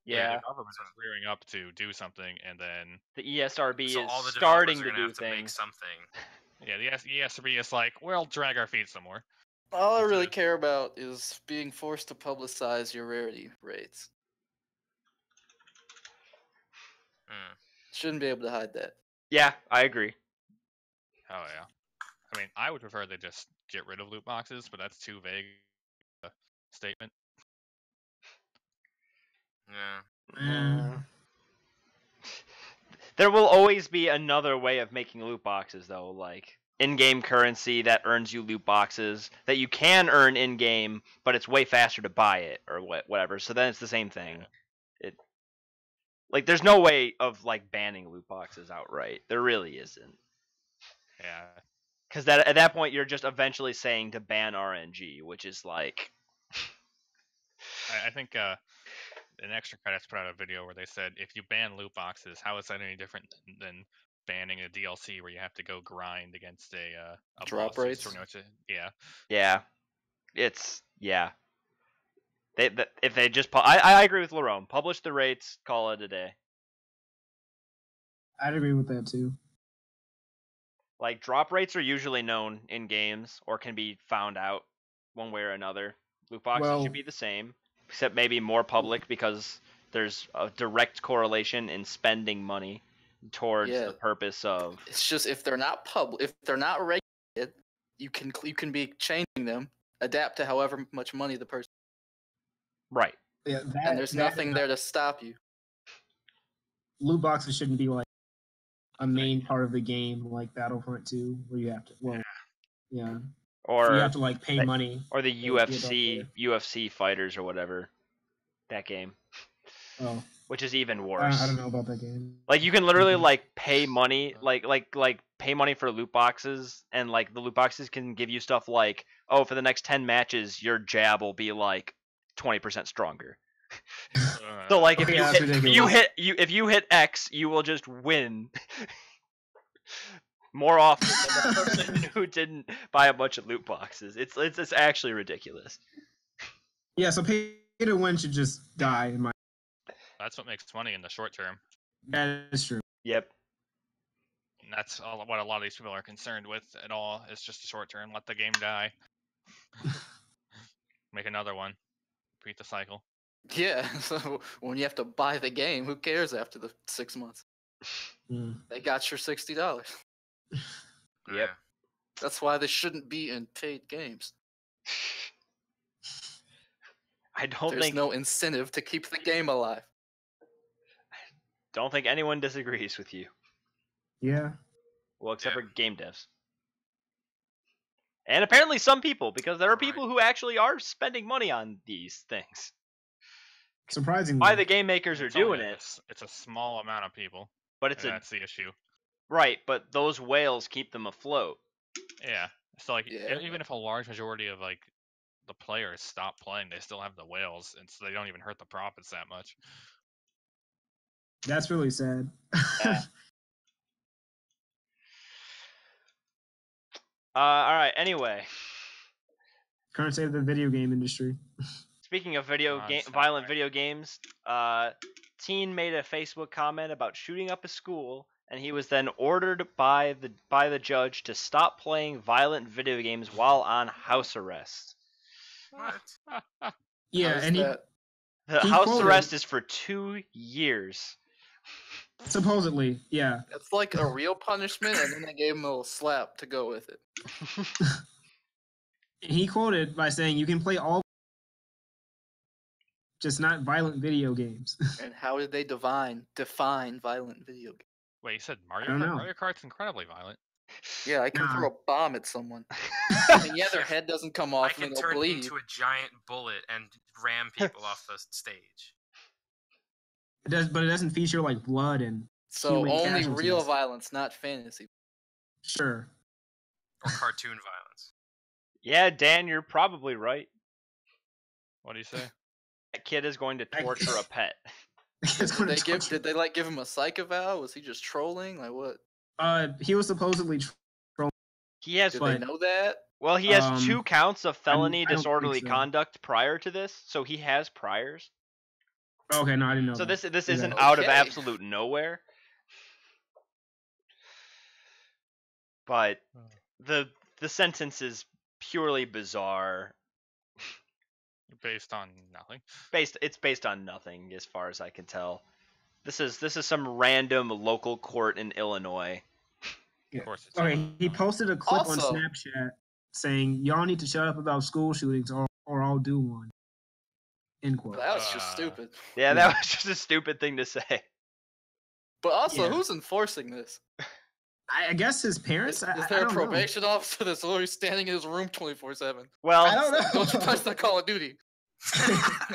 yeah. The government is rearing up to do something, and then The ESRB So is all the starting developers are to gonna do have to make things. something. the ESRB is like, we'll drag our feet some more. All I That's really it. care about is being forced to publicize your rarity rates. Hmm. Shouldn't be able to hide that. Yeah, I agree. Oh yeah. I mean, I would prefer they just get rid of loot boxes, but that's too vague a statement. Yeah. There will always be another way of making loot boxes, though, like in-game currency that earns you loot boxes that you can earn in-game, but it's way faster to buy it or whatever. So then it's the same thing. There's no way of like banning loot boxes outright. There really isn't. Yeah. Because at that point you're just eventually saying to ban RNG, which is like. I think an Extra Credits put out a video where they said if you ban loot boxes, how is that any different than banning a DLC where you have to go grind against a Drop boss who's rates? pretty much yeah. Yeah, if they just I agree with Lerone. Publish the rates, call it a day. I'd agree with that too. Like drop rates are usually known in games or can be found out one way or another. Loot boxes Well- should be the same, except maybe more public because there's a direct correlation in spending money towards Yeah. the purpose of. It's just if they're not if they're not regulated, you can be changing them, adapt to however much money the person, Right. Yeah, and there's nothing there to stop you. Loot boxes shouldn't be like a main part of the game like Battlefront 2, where you have to. Well, yeah. Or you have to like pay that- money. or the Yeah, get UFC fighters or whatever. That game, Oh, which is even worse. I don't know about that game. Like you can literally Mhm. like pay money, like pay money for loot boxes, and like the loot boxes can give you stuff like, oh, for the next 10 matches, your jab will be like 20% stronger. So like if Okay, you that's hit, ridiculous. if you hit X, you will just win more often than the person who didn't buy a bunch of loot boxes. It's actually ridiculous. Yeah, so pay to win should just die. In my That's what makes money in the short term. that is true. Yep. that's what a lot of these people are concerned with at all. It's just a short term. Let the game die. Make another one. Repeat the cycle. Yeah, so when you have to buy the game, who cares after the 6 months? Mm. They got your $60. Yep. That's why they shouldn't be in paid games. I don't There's think no incentive to keep the game alive. don't think anyone disagrees with you. Yeah. Well, except Yeah. for game devs. And apparently some people, because there are Right. people who actually are spending money on these things. Surprisingly. Why the game makers are It's only doing a- it, It's a small amount of people. but it's and a that's the issue. right, but those whales keep them afloat. Yeah. So like, Yeah. even if a large majority of like the players stop playing, they still have the whales, and so they don't even hurt the profits that much. That's really sad. Yeah. All right. Anyway, Current state of the video game industry. speaking of video Oh, game, it's not violent right. video games, teen made a Facebook comment about shooting up a school, and he was then ordered by the judge to stop playing violent video games while on house arrest. What? Yeah, How's and that? The He house quoted- arrest is for 2 years. supposedly, yeah. It's like a real punishment, and then they gave him a little slap to go with it. He quoted by saying, "You can play all, just not violent video games." And how did they define violent video games? Wait, you said Mario don't Kart? know. Mario Kart's incredibly violent. Yeah, I can Nah. throw a bomb at someone. And yeah, their head doesn't come I off can and they'll turn bleed. into a giant bullet and ram people off the stage. It does, but it doesn't feature like blood and So human only casualties. real violence, not fantasy. sure. Or cartoon violence. Yeah, Dan, you're probably right. What do you say? That kid is going to I- torture a pet. It's Did gonna they give? touch- Did they like give him a psych eval? Was he just trolling? Like what? He was supposedly. He has Did But- they know that? well, he has Um, 2 counts of felony I don't think disorderly so. conduct prior to this, so he has priors. Okay, no, I didn't know. So that. this Okay. isn't out of Okay. absolute nowhere. But the sentence is purely bizarre. Based on nothing. It's based on nothing as far as I can tell. This is some random local court in Illinois. Of course. It's Okay, he posted a clip Also- on Snapchat saying, "Y'all need to shut up about school shootings, or I'll do one." End quote. That was just Uh, stupid. Yeah, Yeah. that was just a stupid thing to say. But also, yeah. who's enforcing this? I guess his parents. Is I there a don't know. probation officer that's literally standing in his room 24/7? Well, I don't know. Don't you touch that Call of Duty?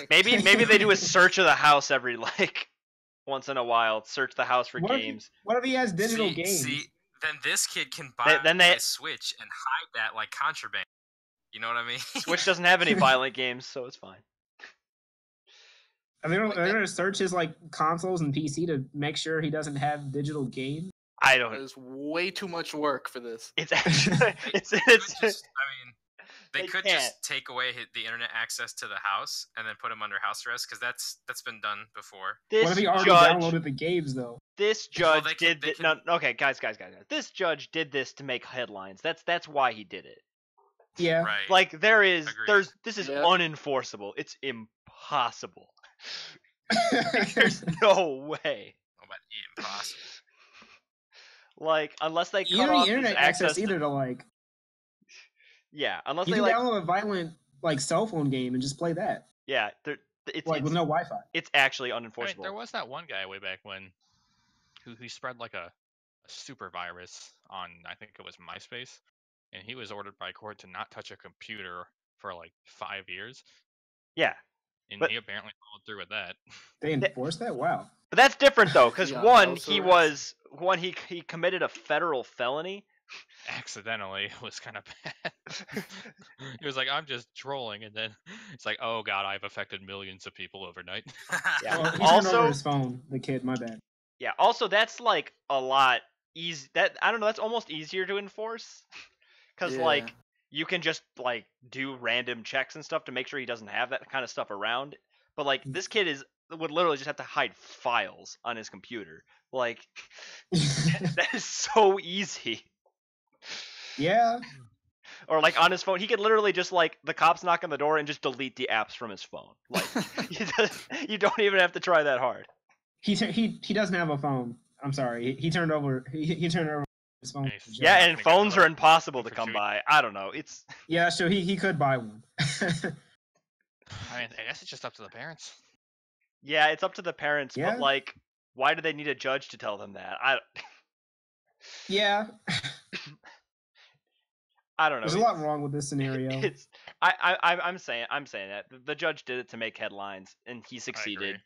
maybe they do a search of the house every like once in a while. Search the house for What if he- games. What if he has digital games? See, then this kid can buy then they- a Switch and hide that like contraband. You know what I mean? Switch doesn't have any violent games, so it's fine. Are they Like that- gonna search his like consoles and PC to make sure he doesn't have digital games? I That don't. is way too much work for this. It's actually it's They it's could just, I mean, they They could can't. just take away the internet access to the house and then put him under house arrest because that's been done before. this What if he already judge. downloaded the games though? This Well, judge they did can- thi- no. Okay, guys. This judge did this to make headlines. That's why he did it. Yeah. Right. Like Agreed. this is Yeah. unenforceable. It's impossible. There's no way. Oh, but impossible. Like unless they cut you don't off need internet his access to- either to like. Yeah, unless You they can like download a violent like cell phone game and just play that, yeah, it's like with no Wi-Fi. it's actually I mean, unenforceable. there was that one guy way back when who spread like a super virus on, I think it was MySpace, and he was ordered by court to not touch a computer for like 5 years, Yeah, and But- he apparently followed through with that. They enforce that? Wow. but that's different though, because Yeah, one house he arrest. was he committed a federal felony. Accidentally, it was kind of bad. He was like, "I'm just trolling," and then it's like, "Oh God, I've affected millions of people overnight." Yeah. Well, he turned Also- over his phone. The kid, my bad. Yeah. Also, that's like a lot easy. That I don't know. That's almost easier to enforce, because like Yeah. you can just like do random checks and stuff to make sure he doesn't have that kind of stuff around. But like this kid is would literally just have to hide files on his computer. Like that is so easy. Yeah. Or like on his phone, he could literally just like the cops knock on the door and just delete the apps from his phone. Like you don't even have to try that hard. He doesn't have a phone. I'm sorry. He turned over his phone. Nice. to Joe. Yeah, I and think phones I are impossible to for come sure. by. I don't know. It's Yeah, so he could buy one. I mean, I guess it's just up to the parents. yeah, it's up to the parents. Yeah. But like, why do they need a judge to tell them that? Yeah. I don't know. There's a lot wrong with this scenario. It's I'm saying that the judge did it to make headlines and he succeeded.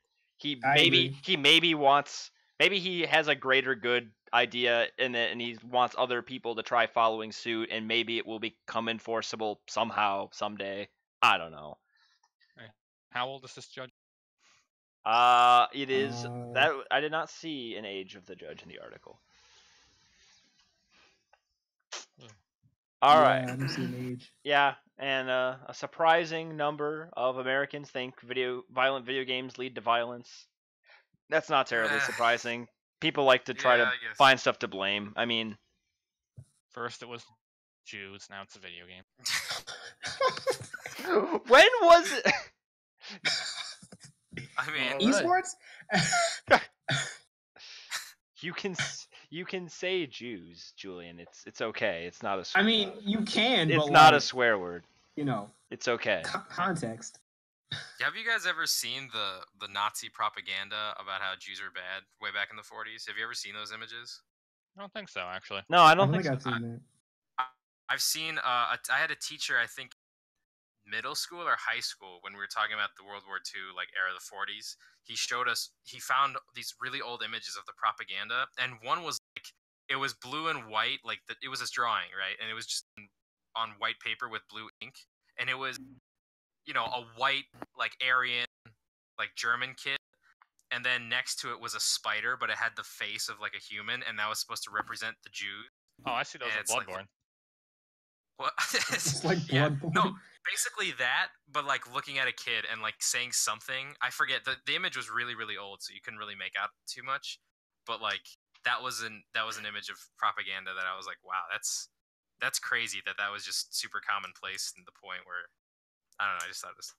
I agree. He maybe he has a greater good idea in it and he wants other people to try following suit and maybe it will become enforceable somehow someday. I don't know. How old is this judge? It is Uh, that I did not see an age of the judge in the article. All yeah, right. I don't see an age. Yeah, and a surprising number of Americans think violent video games lead to violence. That's not terribly surprising. People like to try Yeah, to I guess. find stuff to blame. I mean, First it was Jews, now it's a video game. when was it? I mean, Alright. Esports? You can say Jews, Julian. It's okay. It's not a. Swear I mean, you can, it's but not a like, swear word. you know, It's okay. context. have you guys ever seen the Nazi propaganda about how Jews are bad way back in the 40s? Have you ever seen those images? I don't think so, actually. No, I I don't don't think think so. I've seen that. I've seen. I had a teacher, I think, middle school or high school, when we were talking about the World War II like era of the 40s. He showed us. He found these really old images of the propaganda, and one was like it was blue and white, like it was this drawing, right? And it was just on white paper with blue ink, and it was, a white like Aryan, like German kid. And then next to it was a spider, but it had the face of like a human, and that was supposed to represent the Jews. Oh, I see those Yeah, in it's like- Bloodborne. What? It's like Yeah, Bloodborne. no, basically that, but like looking at a kid and like saying something. I forget the image was really really old, so you couldn't really make out too much. But like that was an image of propaganda that I was like, wow, that's crazy that was just super commonplace, and the point where I don't know, I just thought it was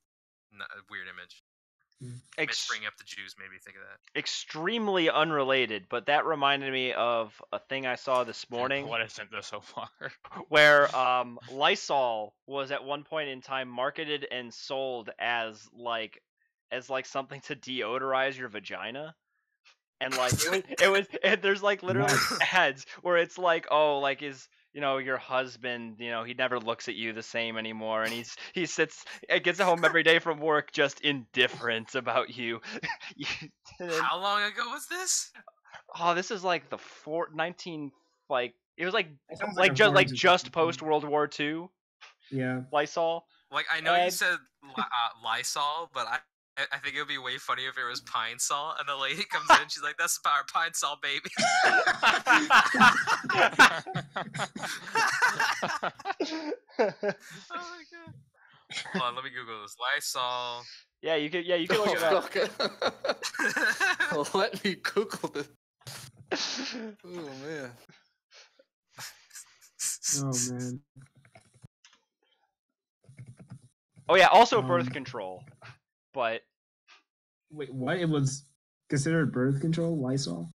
a weird image. Mitch bringing up the Jews made me think of that. Extremely unrelated, but that reminded me of a thing I saw this morning. What isn't there so far? Where Lysol was at one point in time marketed and sold as like something to deodorize your vagina. And like it was and there's like literally Nice. ads where it's like, oh, like is your husband, he never looks at you the same anymore, and he gets home every day from work just indifferent about you. And then- How long ago was this? oh, this is like the 19 like it was like It sounds like a just Barnes or just something. post World War II Yeah. Lysol. Like I know Ed. you said Lysol, but I think it would be way funnier if it was Pine Sol, and the lady comes in, she's like, "That's our Pine Sol, baby." Oh my god! Hold on, let me Google this. Lysol. Yeah, you could look it up. Okay. Let me Google this. Oh man. Oh man. Oh yeah, also birth Um, control. But Wait, what? It was considered birth control? Lysol?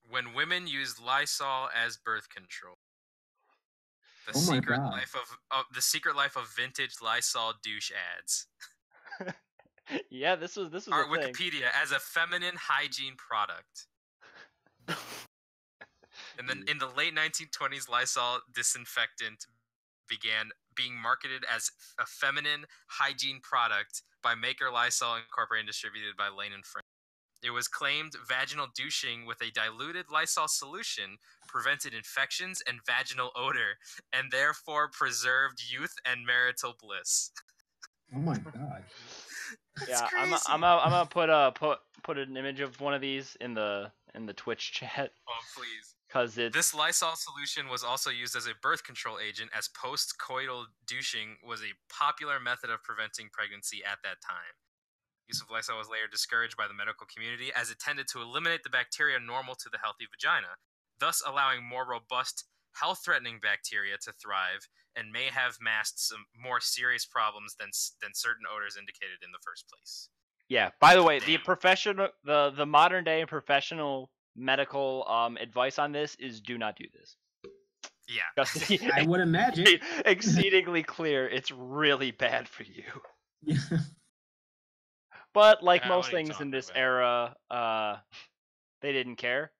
When women use Lysol as birth control. The Oh my secret God. life of the secret life of vintage Lysol douche ads. yeah, this was Our a thing. Wikipedia as a feminine hygiene product. And then in the late 1920s, Lysol disinfectant began being marketed as a feminine hygiene product by maker Lysol Incorporated and distributed by Lane and Friends. It was claimed vaginal douching with a diluted Lysol solution prevented infections and vaginal odor, and therefore preserved youth and marital bliss. Oh my god. That's Yeah, crazy. I'm gonna put an image of one of these in the Twitch chat Oh, please. because it's This Lysol solution was also used as a birth control agent, as post-coital douching was a popular method of preventing pregnancy at that time. use of Lysol was later discouraged by the medical community as it tended to eliminate the bacteria normal to the healthy vagina, thus allowing more robust, health-threatening bacteria to thrive and may have masked some more serious problems than certain odors indicated in the first place. Yeah. By the way, the Damn. professional, the modern day professional medical advice on this is do not do this. Yeah. Just to be I would imagine. exceedingly clear, it's really bad for you. Yeah. But like Yeah, most what are you things in talking this about? era, they didn't care.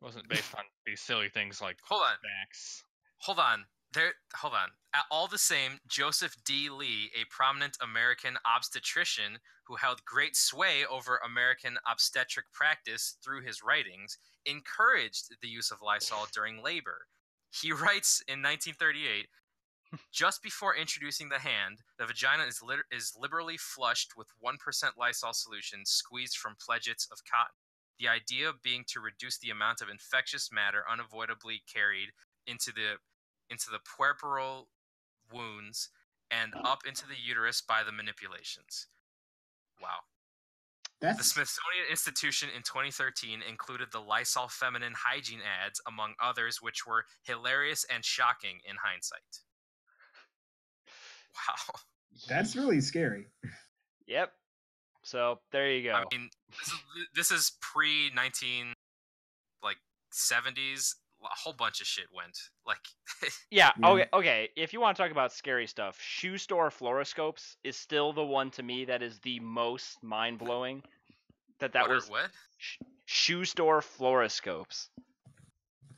Wasn't based on these silly things like Hold on. facts. Hold on. Hold on. All the same, Joseph D. Lee, a prominent American obstetrician who held great sway over American obstetric practice through his writings, encouraged the use of Lysol during labor. He writes in 1938, just before introducing the hand, the vagina is liberally flushed with 1% Lysol solution squeezed from pledgets of cotton. The idea being to reduce the amount of infectious matter unavoidably carried into the puerperal wounds and up into the uterus by the manipulations. Wow. The That's Smithsonian Institution in 2013 included the Lysol feminine hygiene ads, among others, which were hilarious and shocking in hindsight. Wow. that's really scary. Yep. So there you go. I mean, this is pre 19 like 70s. A whole bunch of shit went like. Yeah, Yeah. okay. If you want to talk about scary stuff, shoe store fluoroscopes is still the one to me that is the most mind blowing. That was what? shoe store fluoroscopes.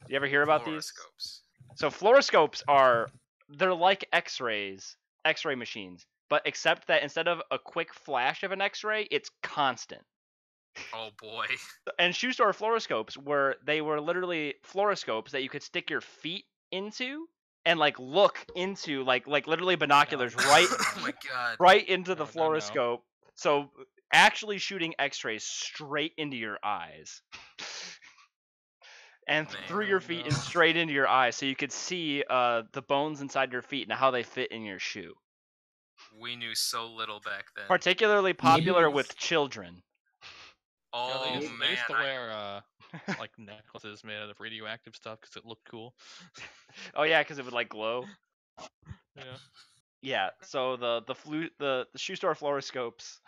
You ever hear about these? Fluoroscopes. So fluoroscopes they're like X-rays, X-ray machines, but except that instead of a quick flash of an X-ray, it's constant. Oh boy. And shoe store fluoroscopes were literally fluoroscopes that you could stick your feet into and like look into like literally binoculars right Oh my god. right into the No. fluoroscope. So actually shooting X-rays straight into your eyes. And through your feet and no. straight into your eyes, so you could see the bones inside your feet and how they fit in your shoe. We knew so little back then. Particularly popular it's- with children. Oh they used man. to wear like necklaces made out of radioactive stuff because it looked cool. Oh yeah, because it would like glow. Yeah. Yeah. So the shoe store fluoroscopes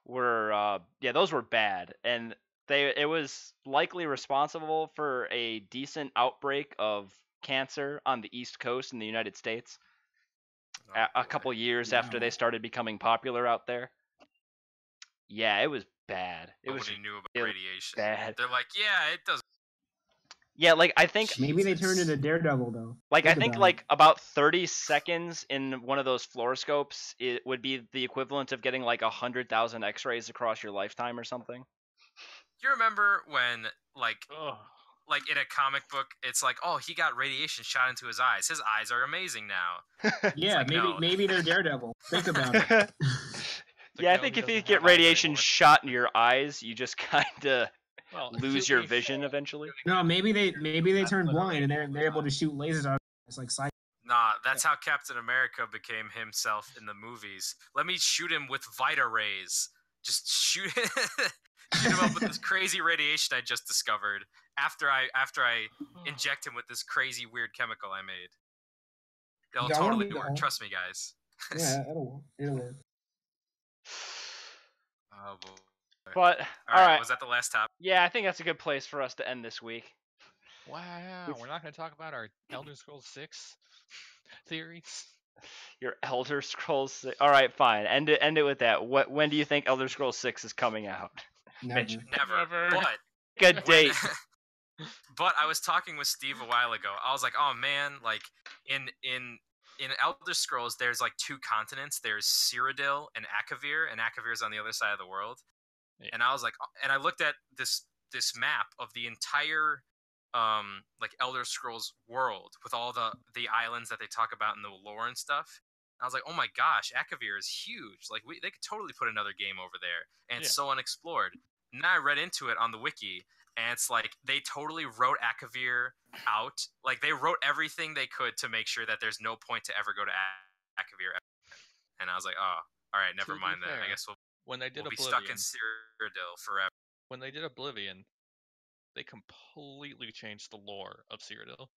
were those were bad, and it was likely responsible for a decent outbreak of cancer on the East Coast in the United States. Oh, A boy. couple years after they started becoming popular out there. Yeah, it was bad. It was Nobody knew about really radiation. bad. They're like, yeah, it does. Yeah, like I think Maybe they Jesus. turned into Daredevil though. I Think think about like about 30 seconds in one of those fluoroscopes it would be the equivalent of getting like 100,000 X-rays across your lifetime or something. You remember when like Ugh. like in a comic book, it's like, oh, he got radiation shot into his eyes. His eyes are amazing now. Yeah, like, no. maybe they're Daredevil. Think about it. Like, Yeah, I no, think he if you doesn't get have eyes radiation anymore. shot in your eyes, you just kind of Well, lose to your be vision fair, eventually. No, maybe they turn blind and they're able to shoot lasers out. It's like psych. Nah, that's how Captain America became himself in the movies. Let me shoot him with Vita rays. Just shoot him up with this crazy radiation I just discovered after I inject him with this crazy weird chemical I made. It'll Yeah, I wanna totally be work. the- Trust me, guys. Yeah, it'll work. Oh boy. But All right, was that the last topic? yeah, I think that's a good place for us to end this week. Wow, we're not going to talk about our Elder Scrolls 6 theories. Your Elder Scrolls. All right, fine. End it with that. When do you think Elder Scrolls 6 is coming out? Never. Never. Never. But Good when- date. but I was talking with Steve a while ago. I was like, oh man, like in Elder Scrolls, there's like two continents. There's Cyrodiil and Akavir's on the other side of the world. Yeah. And I was like, and I looked at this map of the entire like Elder Scrolls world with all the islands that they talk about in the lore and stuff. And I was like, oh my gosh, Akavir is huge. Like they could totally put another game over there, and it's so unexplored. And then I read into it on the wiki, and it's like they totally wrote Akavir out. Like they wrote everything they could to make sure that there's no point to ever go to Akavir. And I was like, oh, all right, never To be mind then. I fair, guess we'll when they did We'll be Oblivion, stuck in Cyrodiil forever. when they did Oblivion, they completely changed the lore of Cyrodiil.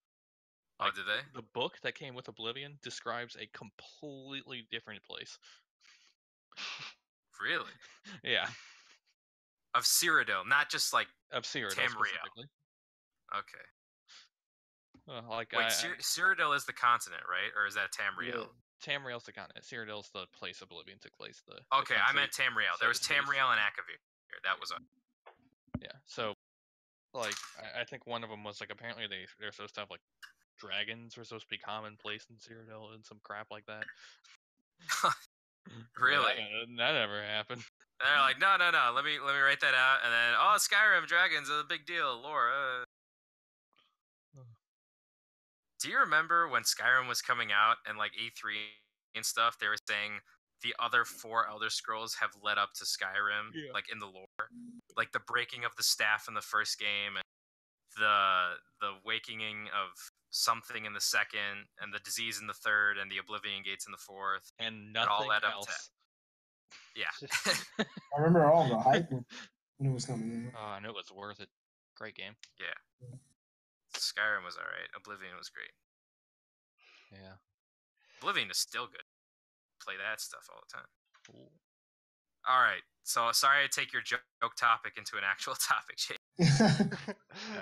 Oh, did they? The book that came with Oblivion describes a completely different place. Really? Yeah, Of Cyrodiil, not just like of Cyrodiil Tamriel. specifically. okay. Like Wait, Cyrodiil is the continent, right? Or is that Tamriel? Tamriel's the continent. Cyrodiil's the place Oblivion took place. The Okay, I country. meant Tamriel. There was so to speak. Tamriel and Akavir. That was Yeah. So, like, I think one of them was like apparently they're supposed to have like dragons were supposed to be commonplace in Cyrodiil and some crap like that. really. That never happened. And they're like, no. Let me write that out. And then, oh, Skyrim dragons are a big deal. Lore. Do you remember when Skyrim was coming out and like E3 and stuff? They were saying the other 4 Elder Scrolls have led up to Skyrim, like in the lore, like the breaking of the staff in the first game, and the wakening of something in the second, and the disease in the third, and the Oblivion Gates in the fourth, and it all nothing led up else. Yeah. I remember all the hype when it was coming out. Oh, I knew it was worth it. Great game. Skyrim was alright. Oblivion was great. Yeah. Oblivion is still good. Play that stuff all the time. Ooh. Alright, so sorry to take your joke topic into an actual topic, Jake. Yeah,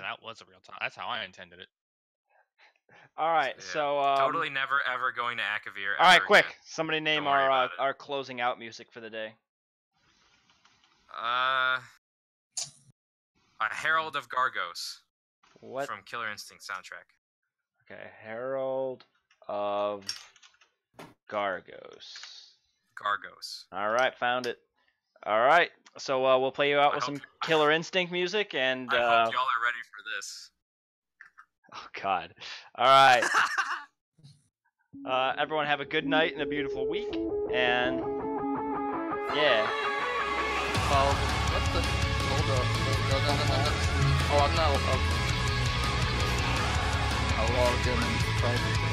that was a real time. That's how I intended it. All right, Yeah, so totally never ever going to Akavir. All right, ever quick. again. Somebody name Don't worry our about it. our closing out music for the day. A Herald of Gargos What? from Killer Instinct soundtrack. Okay, Herald of Gargos. Gargos. All right, found it. All right, so we'll play you out I with hope some Killer Instinct music, and I hope y'all are ready for this. oh god. All right, everyone have a good night and a beautiful week, and yeah. What the? Hold up. No. Oh, I'm not. Okay. I'll log in and try to.